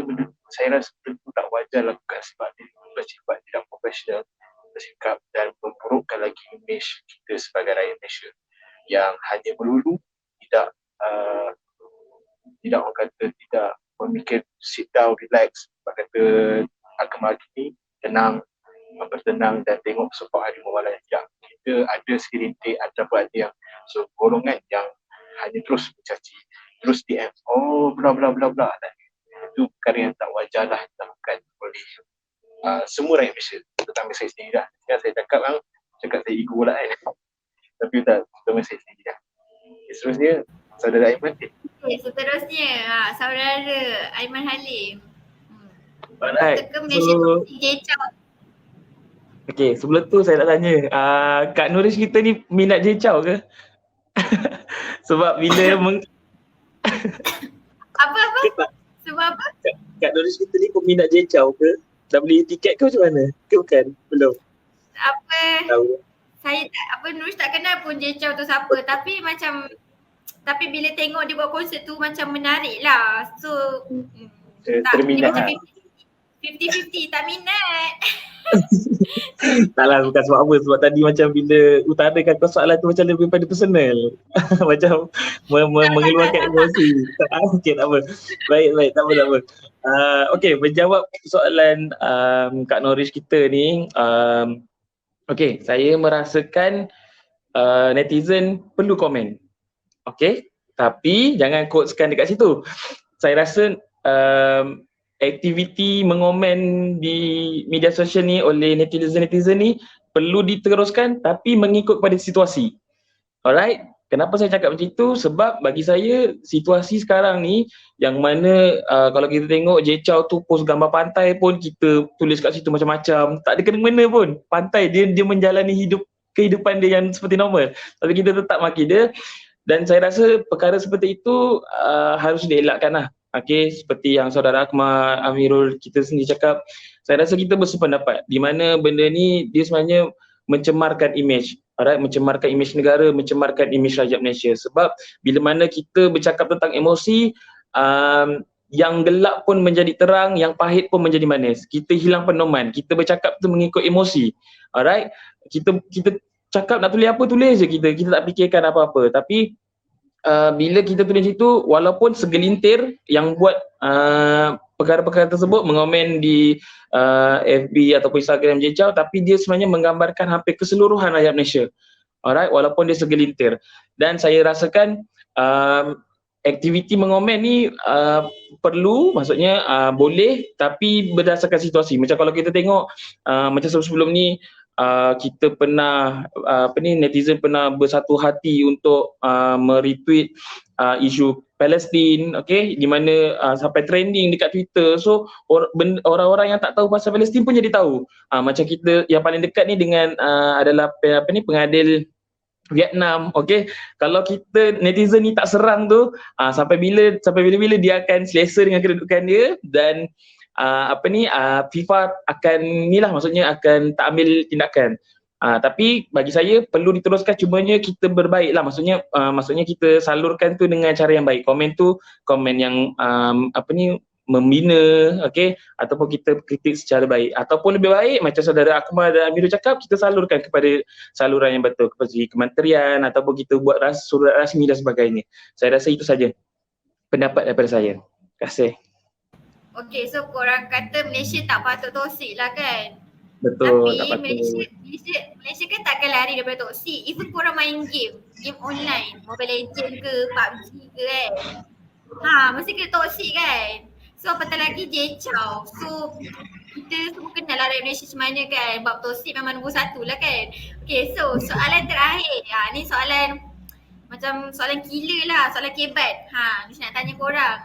D: saya rasa benda tu tak wajar lakukan sebab dia bersifat tidak profesional, bersikap dan memburukkan lagi image kita sebagai rakyat Malaysia yang hanya melulu tidak tidak orang kata tidak memikir sit down, relax, orang kata agama ini tenang, bertenang dan tengok support harimau malam yang kita ada segelintir ada yang golongan yang hanya terus mencaci, terus DM, oh bla bla bla bla. Itu perkara yang tak wajar lah dilakukan oleh semua rakyat Malaysia, terutama saya sendiri lah. Saya cakap saya ego lah kan. Tapi tak, terutama saya sendiri lah. Seterusnya, saudara Aiman.
A: Seterusnya, saudara Aiman Halim.
B: Alright,
A: Malaysia
B: so
A: Jecau.
B: okay, sebelum tu saya nak tanya, Kak Nurish kita ni minat Jecau ke? Sebab bila
A: Apa? Sebab apa?
B: Kak Nurish kita ni peminat Jecau ke? Dah beli tiket ke macam mana? Ke bukan? Belum?
A: Apa?
B: Tahu.
A: Saya Nurish tak kenal pun Jecau tu siapa, tapi bila tengok dia buat konsert tu macam menarik lah. So
D: terminat
A: dia macam 50-50 tak minat.
B: Taklah, bukan sebab apa. Sebab tadi macam bila utarakan soalan tu macam lebih pada personal. Macam mengeluarkan emosi. Okay, tak apa. Baik, tak apa. Okay, menjawab soalan Kak Nurish kita ni. Okay, saya merasakan netizen perlu komen. Okay, tapi jangan quoteskan dekat situ. Saya rasa aktiviti mengomen di media sosial ni oleh netizen ni perlu diteruskan tapi mengikut pada situasi. Alright, kenapa saya cakap macam itu? Sebab bagi saya situasi sekarang ni yang mana kalau kita tengok Jecau tu post gambar pantai pun kita tulis kat situ macam-macam, tak ada kena-mena pun. Pantai dia menjalani kehidupan dia yang seperti normal, tapi kita tetap maki dia. Dan saya rasa perkara seperti itu harus dielakkan lah. Okay, seperti yang saudara Akmal Amirul kita sendiri cakap, saya rasa kita bersependapat di mana benda ni dia sebenarnya mencemarkan image, alright, mencemarkan image negara, mencemarkan image rakyat Malaysia. Sebab bila mana kita bercakap tentang emosi, yang gelap pun menjadi terang, yang pahit pun menjadi manis. Kita hilang pedoman, kita bercakap tu mengikut emosi. Alright, kita cakap nak tulis apa, tulis je kita tak fikirkan apa-apa. Tapi bila kita tulis itu, walaupun segelintir yang buat perkara-perkara tersebut mengomen di FB ataupun Instagram Jecau, tapi dia sebenarnya menggambarkan hampir keseluruhan rakyat Malaysia. Alright, walaupun dia segelintir. Dan saya rasakan aktiviti mengomen ni perlu, maksudnya boleh, tapi berdasarkan situasi. Macam kalau kita tengok macam sebelum ni kita pernah netizen pernah bersatu hati untuk meretweet isu Palestin, okay, di mana sampai trending dekat Twitter. So orang-orang yang tak tahu pasal Palestin pun jadi tahu. Macam kita yang paling dekat ni dengan adalah pengadil Vietnam, okay. Kalau kita netizen ni tak serang tu, sampai bila dia akan selesa dengan kedudukan dia, dan FIFA akan maksudnya akan tak ambil tindakan. Tapi bagi saya perlu diteruskan, cumanya kita berbaik lah, maksudnya kita salurkan tu dengan cara yang baik. Komen tu komen yang membina, okay, ataupun kita kritik secara baik, ataupun lebih baik macam saudara Akmal dan Amirul cakap, kita salurkan kepada saluran yang betul, kepada kementerian, ataupun kita buat surat rasmi dan sebagainya. Saya rasa itu saja pendapat daripada saya. Terima kasih.
A: Okay, so korang kata Malaysia tak patut toksik lah kan?
B: Betul,
A: tapi
B: tak patut.
A: Malaysia kan takkan lari daripada toksik. Even korang main game online, Mobile Legends ke, PUBG ke kan, mesti kena toksik kan? So apatah lagi Jecau. So kita semua kenal lah rakyat Malaysia macam mana kan, bab toksik memang nombor satu lah kan. Okay, so soalan terakhir, ni soalan macam soalan killer lah, soalan kebat. Mesti nak tanya korang,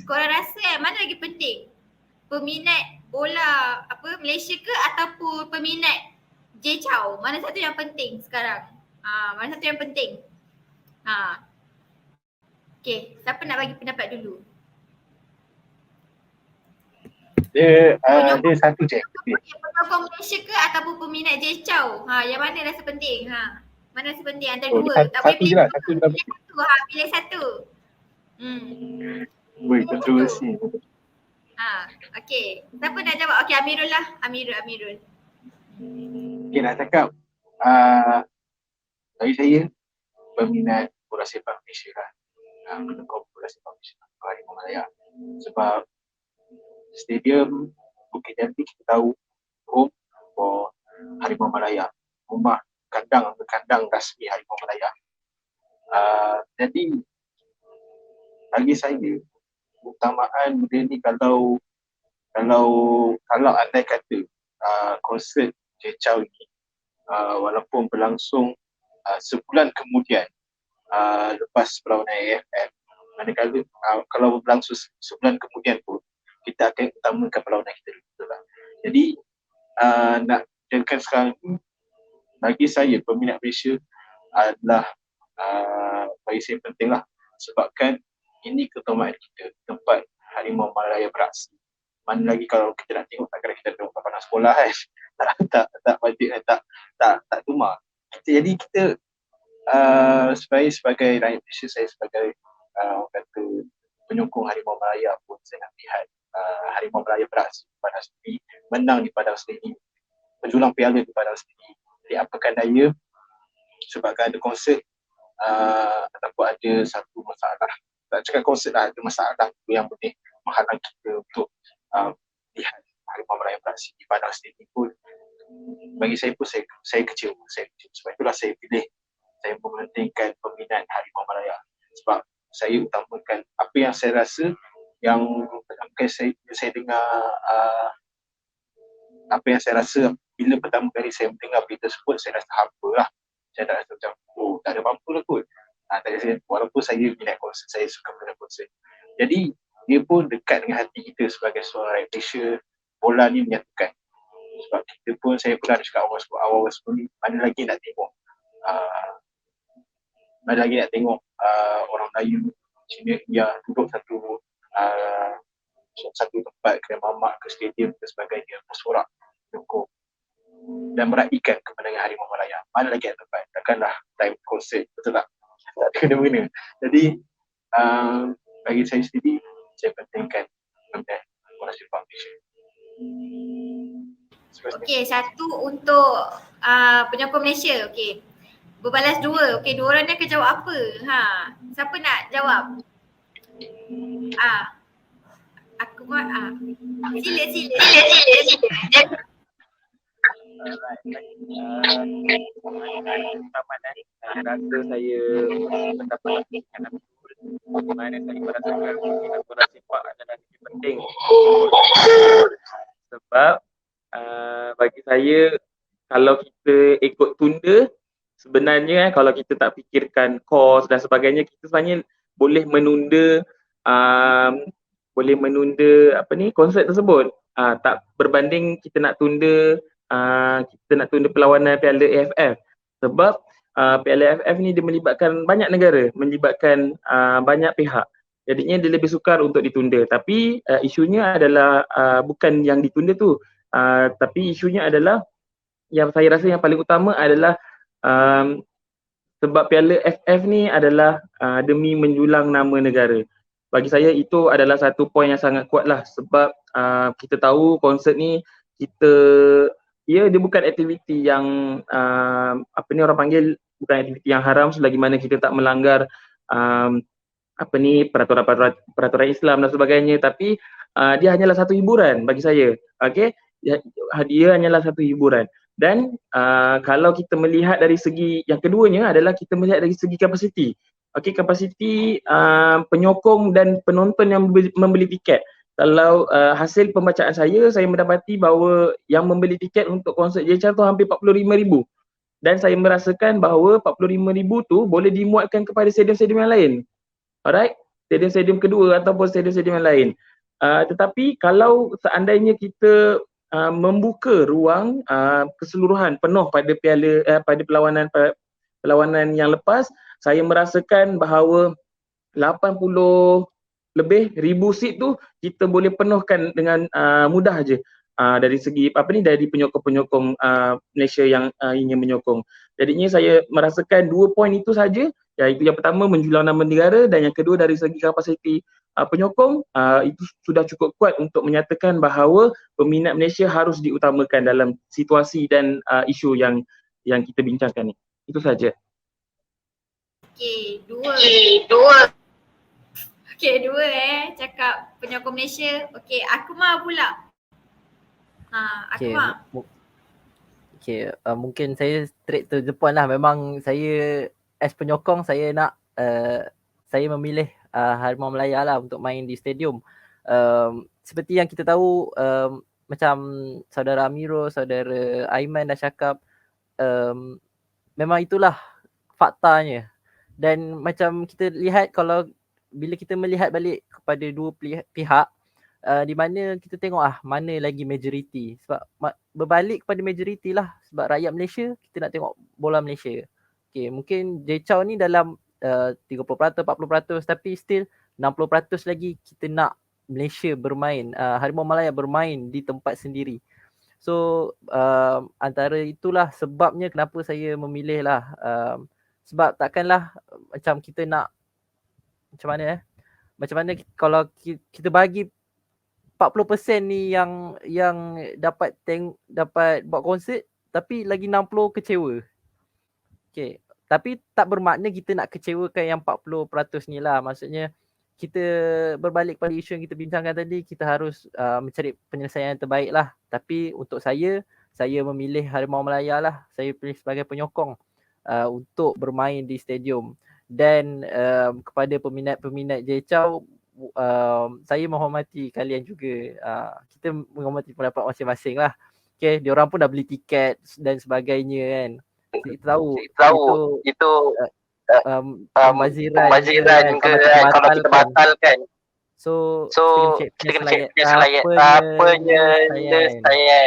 A: korang rasa mana lagi penting? Peminat bola Malaysia ke ataupun peminat Jecau? Mana satu yang penting sekarang? Mana satu yang penting? Okay, siapa nak bagi pendapat dulu?
D: Dia satu je.
A: Penyokong Malaysia ke ataupun peminat Jecau? Yang mana rasa penting? Mana rasa penting antara dua? Tak boleh
D: Satu je lah, satu je lah.
A: Pilih satu.
D: Woi, kontroversi.
A: Okey. Siapa nak jawab? Okey, Amirul lah. Amirul.
D: Okay, nak cakap bagi saya peminat bola sepak Malaysia lah. Pendukung bola sepak Malaysia Harimau Malaya. Sebab stadium Bukit Jantik kita tahu home for Harimau Malaya. Rumah kandang rasmi Harimau Malaya. Jadi bagi saya utamaan benda ni kalau andai kata konsert Jecau ni walaupun berlangsung sebulan kemudian lepas perlawanan AFF, manakala kalau berlangsung sebulan kemudian pun kita akan utamakan perlawanan kita dulu lah. Jadi nak jadikan sekarang ni bagi saya peminat Malaysia adalah bagi saya penting lah, sebabkan ini keutamaan kita, tempat Harimau Malaya beraksi. Mana lagi kalau kita nak tengok, takkan kita tengok papan sekolah kan. tak wajib, tak rumah. Jadi kita sebagai rakyat Malaysia, saya sebagai orang kata penyokong Harimau Malaya pun, saya nak lihat Harimau Malaya beraksi di padang sendiri, menang di padang sendiri, menjulang piala di padang sendiri. Jadi apakan daya, sebabkan ada konsert ataupun ada satu masalah, tak cakap konsert lah, ada masalah yang boleh menghalang kita untuk lihat Harimau Malaya beraksi di padang sendiri pun, bagi saya pun saya kecewa. Sebab itulah saya pilih, saya mementingkan peminat Harimau Malaya, sebab saya utamakan apa yang saya rasa, yang saya dengar apa yang saya rasa bila pertama kali saya mendengar berita tersebut, saya rasa hampa lah. Saya tak rasa macam, tak ada apa-apa lah kot. Walaupun saya minat konsert, saya suka minat konsert. Jadi dia pun dekat dengan hati kita sebagai seorang rakyat Malaysia. Bola ni menyatukan. Sebab kita pun, saya pun ada cakap awal-awal sebelum ni, mana lagi nak tengok orang Melayu, Cina, India duduk satu tempat, kedai mamak ke stadium ke sebagainya, bersorak, dukung dan meraihkan kemenangan Harimau Malaya. Mana lagi ada tempat? Takkanlah live konsert, betul tak? Tak ada kena-mena. Jadi bagi saya sendiri, saya pentingkan peminat bola sepak Malaysia.
A: Okey, satu untuk penyokong Malaysia. Okey. Berbalas dua. Okey, dua orang ni akan jawab apa? Siapa nak jawab? Aku buat Sila.
B: Rasa saya pendapat mana saya merasakan bola sepak adalah lebih penting. Sebab bagi saya, kalau kita ikut tunda, sebenarnya kalau kita tak fikirkan kos dan sebagainya, kita sebenarnya boleh menunda konsert tersebut. Tak berbanding kita nak tunda perlawanan Piala AFF. Sebab Piala AFF ni dia melibatkan banyak negara, melibatkan banyak pihak. Jadinya dia lebih sukar untuk ditunda. Tapi isunya adalah bukan yang ditunda tu. Tapi isunya adalah, yang saya rasa yang paling utama adalah sebab Piala AFF ni adalah demi menjulang nama negara. Bagi saya itu adalah satu poin yang sangat kuat lah, sebab kita tahu konsert ni dia bukan aktiviti yang orang panggil, bukan aktiviti yang haram selagi mana kita tak melanggar peraturan Islam dan sebagainya. Tapi dia hanyalah satu hiburan bagi saya. Okey, dia hanyalah satu hiburan. Dan kalau kita melihat dari segi yang keduanya adalah kita melihat dari segi kapasiti. Okey, kapasiti penyokong dan penonton yang membeli tiket. Kalau hasil pembacaan saya mendapati bahawa yang membeli tiket untuk konsert Jecau tu hampir 45,000. Dan saya merasakan bahawa 45,000 tu boleh dimuatkan kepada stadium-stadium yang lain. Alright, stadium-stadium kedua ataupun stadium-stadium yang lain. Tetapi kalau seandainya kita membuka ruang keseluruhan penuh pada pada perlawanan yang lepas, saya merasakan bahawa 80 lebih ribu seat tu kita boleh penuhkan dengan mudah aja. Dari segi dari penyokong-penyokong Malaysia yang ingin menyokong. Jadinya saya merasakan 2 poin itu saja, iaitu yang pertama menjulang nama negara, dan yang kedua dari segi kapasiti penyokong, itu sudah cukup kuat untuk menyatakan bahawa peminat Malaysia harus diutamakan dalam situasi dan isu yang kita bincangkan ni. Itu saja.
A: Okey, dua. Cakap penyokong Malaysia. Okey, Akmal pula. Akmal.
C: Mungkin saya straight to the point lah. Memang saya as penyokong saya nak saya memilih Harimau Malaya lah untuk main di stadium. Seperti yang kita tahu, macam saudara Amirul, saudara Aiman dah cakap, memang itulah faktanya. Dan macam kita lihat, kalau bila kita melihat balik kepada dua pihak, di mana kita tengok mana lagi majoriti. Sebab berbalik kepada majoriti lah. Sebab rakyat Malaysia, kita nak tengok bola Malaysia. Okay, mungkin Jay Chou ni dalam 30%, 40%, tapi still 60% lagi kita nak Malaysia bermain, Harimau Malaya bermain di tempat sendiri. So antara itulah sebabnya kenapa saya memilih lah. Sebab takkanlah macam kita nak, macam mana kalau kita bagi 40% ni yang dapat buat konsert, tapi lagi 60 kecewa. Okay. Tapi tak bermakna kita nak kecewakan yang 40% ni lah. Maksudnya kita berbalik pada isu yang kita bincangkan tadi, kita harus mencari penyelesaian yang terbaik lah. Tapi untuk saya memilih Harimau Malaya lah. Saya pilih sebagai penyokong untuk bermain di stadium. Dan kepada peminat Jay Chou, saya menghormati kalian juga. Kita menghormati pendapat masing-masing lah. Okay, diorang pun dah beli tiket dan sebagainya kan. Kita tahu itu pembaziran ke kalau kita batalkan. So kita kena cek apanya saya.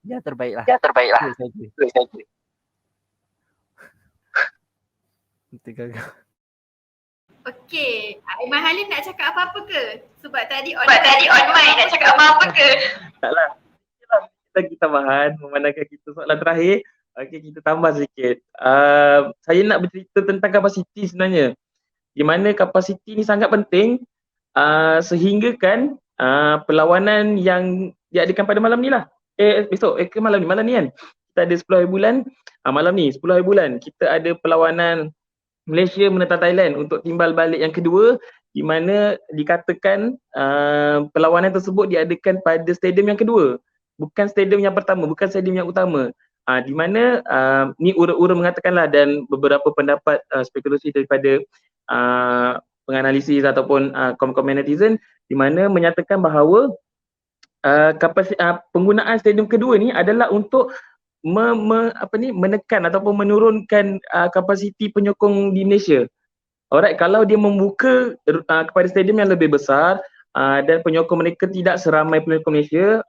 C: Yang terbaik lah. Itu saja. Tergagap.
A: Okey, Aiman Halim nak cakap apa-apa ke? Sebab tadi on mic nak cakap apa-apa ke?
B: Taklah. Kita bahan memandangkan kita soalan terakhir. Okey, kita tambah sedikit. Saya nak bercerita tentang kapasiti sebenarnya. Di mana kapasiti ni sangat penting sehingga kan perlawanan yang diadakan pada malam ni lah. Besok ke malam ni kan. Kita ada 10 hari bulan. Malam ni 10 hari bulan kita ada perlawanan Malaysia menentang Thailand untuk timbal balik yang kedua, di mana dikatakan perlawanan tersebut diadakan pada stadium yang kedua. Bukan stadium yang pertama, bukan stadium yang utama. Di mana ni ura-ura mengatakanlah, dan beberapa pendapat spekulasi daripada penganalisis ataupun komen-komen netizen, di mana menyatakan bahawa penggunaan stadium kedua ni adalah untuk menekan ataupun menurunkan kapasiti penyokong di Malaysia. Alright, kalau dia membuka kepada stadium yang lebih besar dan penyokong mereka tidak seramai penyokong Malaysia,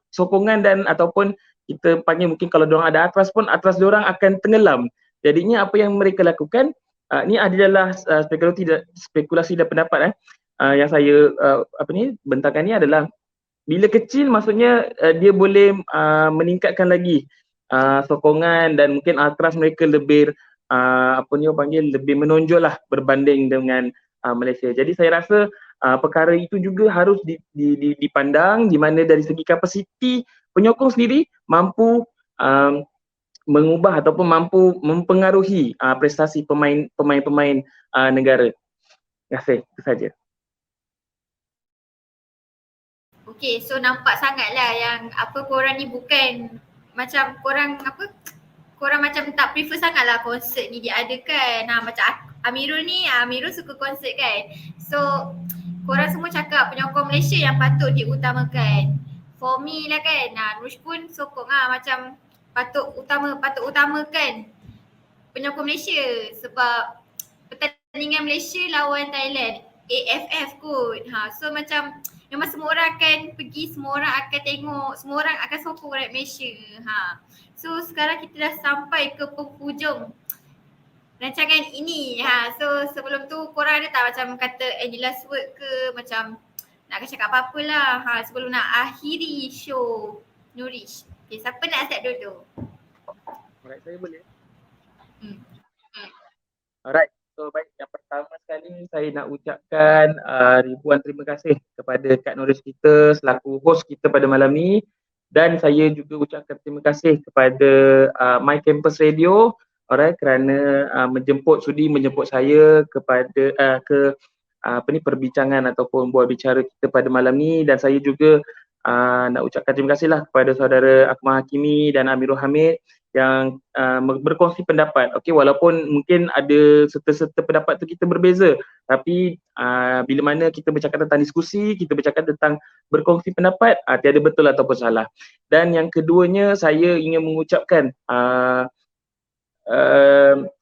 B: sokongan dan ataupun kita panggil mungkin kalau diorang ada atras pun, atras diorang akan tenggelam. Jadinya apa yang mereka lakukan, ni adalah spekulasi dan pendapat yang saya bentangkan ni adalah, bila kecil maksudnya dia boleh meningkatkan lagi sokongan dan mungkin atras mereka lebih lebih menonjol lah berbanding dengan Malaysia. Jadi saya rasa perkara itu juga harus dipandang, di mana dari segi kapasiti penyokong sendiri mampu mengubah ataupun mampu mempengaruhi prestasi pemain-pemain negara. Terima kasih, itu saja.
A: Okay, so nampak sangatlah yang korang ni bukan macam korang macam tak prefer sangatlah konsert ni diadakan. Macam Amirul ni, Amirul suka konsert kan. So korang semua cakap penyokong Malaysia yang patut diutamakan. For me lah kan, Nush pun sokong macam patut utamakan penyokong Malaysia, sebab pertandingan Malaysia lawan Thailand AFF kot. So macam memang semua orang akan pergi, semua orang akan tengok, semua orang akan sokong rakyat Malaysia. So sekarang kita dah sampai ke penghujung rancangan ini. So sebelum tu korang ada tak macam kata any last word ke, macam nak cakap apa-apa lah sebelum nak akhiri show Nurish? Okay, siapa nak start dulu?
B: Alright, saya boleh. Alright, so baik, yang pertama sekali saya nak ucapkan ribuan terima kasih kepada Kak Norris kita selaku host kita pada malam ni, dan saya juga ucapkan terima kasih kepada My Campus Radio, alright, kerana sudi menjemput saya kepada perbincangan ataupun buat bicara kita pada malam ni. Dan saya juga nak ucapkan terima kasihlah kepada saudara Akmal Hakimi dan Amirul Hamid yang berkongsi pendapat. Okey, walaupun mungkin ada serta-serta pendapat tu kita berbeza, tapi bila mana kita bercakap tentang diskusi, kita bercakap tentang berkongsi pendapat, tiada betul ataupun salah. Dan yang keduanya, saya ingin mengucapkan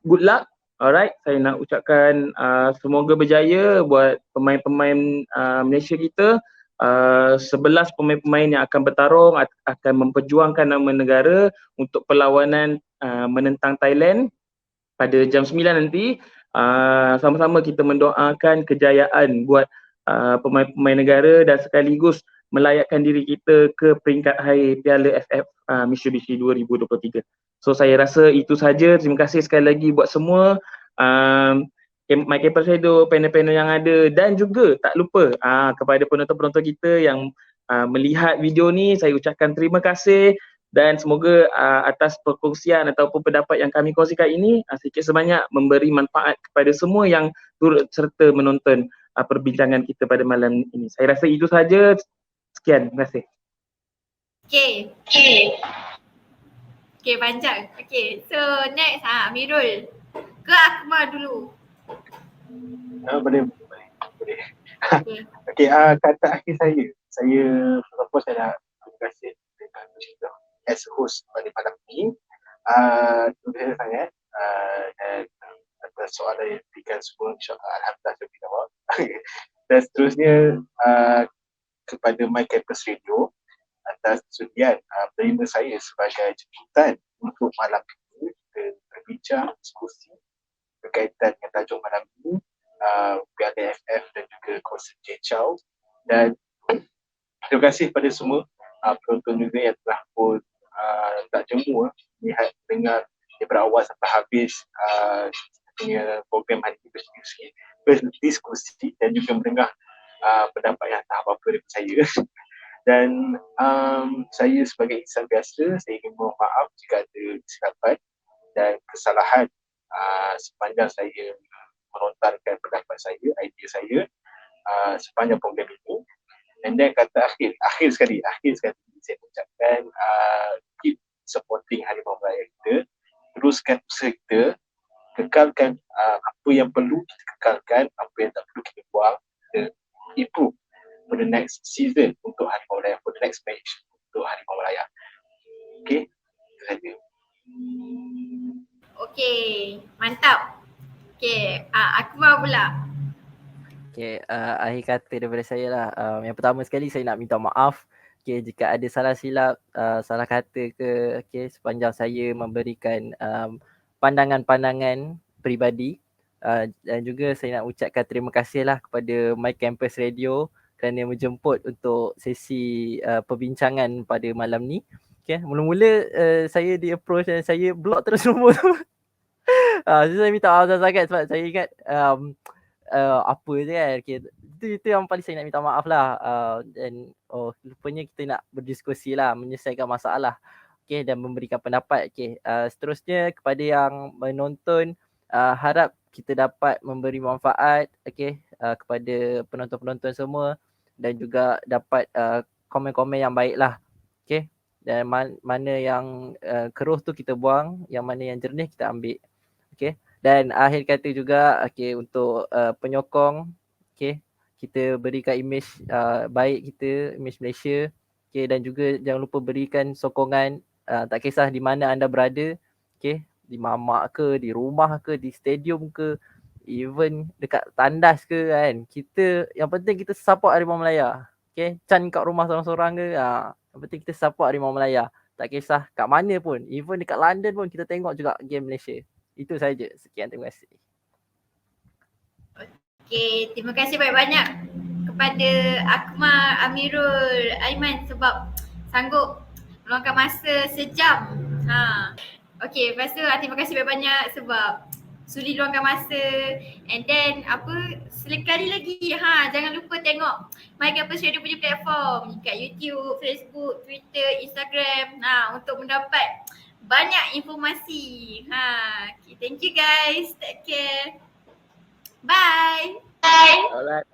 B: good luck. Alright, saya nak ucapkan semoga berjaya buat pemain-pemain Malaysia kita. 11 pemain-pemain yang akan bertarung akan memperjuangkan nama negara untuk perlawanan menentang Thailand pada jam 9 nanti. Sama-sama kita mendoakan kejayaan buat pemain-pemain negara dan sekaligus melayakkan diri kita ke peringkat akhir Piala FF Mitsubishi 2023. So saya rasa itu saja. Terima kasih sekali lagi buat semua. My Campus Radio, panel-panel yang ada, dan juga tak lupa kepada penonton-penonton kita yang melihat video ni, saya ucapkan terima kasih dan semoga atas perkongsian ataupun pendapat yang kami kongsikan ini sedikit sebanyak memberi manfaat kepada semua yang turut serta menonton perbincangan kita pada malam ini. Saya rasa itu saja. Sekian, terima kasih.
A: Okay, panjang. Okay, so next Amirul ke Akmal dulu?
D: Boleh.
A: Okay.
D: Kata akhir saya propose saya nak terima kasih dengan as host pada malam ni. Terima kasih sangat dan atas soalan yang diberikan semua, insyaAllah alhamdulillah saya jawab. Dan seterusnya kepada My Campus Radio atas sudian menerima saya sebagai jemputan untuk malam ini kita berbincang, diskusi berkaitan dengan tajuk malam ini, Piala FF dan juga konsert Jechau. Dan terima kasih kepada semua penonton juga yang telah pun tak jemu lihat dengar daripada awal sampai habis punya program hari ini, berdiskusi dan juga mendengar pendapat yang tak apa-apa daripada saya. Dan saya sebagai insan biasa, saya ingin mohon maaf jika ada kesilapan dan kesalahan sepanjang saya melontarkan pendapat saya, idea saya sepanjang program ini. Dan then kata akhir sekali saya ucapkan keep supporting Harimau Melaya kita, teruskan usaha kita, kekalkan apa yang perlu kita kekalkan, apa yang tak perlu kita buang, kita improve for the next season untuk Harimau Melaya, for the next match untuk Harimau Melaya. Okay, itu saja.
A: Okay, mantap. Okay, Akmal pula.
C: Okay, akhir kata daripada saya lah. Yang pertama sekali saya nak minta maaf jika ada salah silap, salah kata ke sepanjang saya memberikan pandangan-pandangan peribadi. Dan juga saya nak ucapkan terima kasih lah kepada My Campus Radio kerana menjemput untuk sesi perbincangan pada malam ni. Okay, mula-mula saya di approach dan saya block terus nombor tu. Saya minta maaf sangat sebab saya ingat apa je kan. Okay, itu yang paling saya nak minta maaf lah. Dan rupanya kita nak berdiskusi lah, menyelesaikan masalah. Okay, dan memberikan pendapat. Okay, seterusnya kepada yang menonton, harap kita dapat memberi manfaat kepada penonton-penonton semua dan juga dapat komen-komen yang baik lah. Okay, dan mana yang keruh tu kita buang, yang mana yang jernih kita ambil. Okay, dan akhir kata juga untuk penyokong, kita berikan image baik kita, image Malaysia. Dan juga jangan lupa berikan sokongan, tak kisah di mana anda berada, di mamak ke, di rumah ke, di stadium ke, even dekat tandas ke kan. Yang penting kita support Harimau Melaya. Chan kat rumah seorang-seorang ke, yang penting kita support Harimau Melaya. Tak kisah kat mana pun, even dekat London pun kita tengok juga game Malaysia. Itu saja. Sekian, terima kasih.
A: Okay, terima kasih banyak-banyak kepada Akmal, Amirul, Aiman sebab sanggup meluangkan masa sejam. Okay, lepas tu terima kasih banyak-banyak sebab sudi luangkan masa. And then sekali lagi jangan lupa tengok My Campus Radio punya platform kat YouTube, Facebook, Twitter, Instagram untuk mendapat banyak informasi. Okay, thank you guys. Take care. Bye.
B: Alright.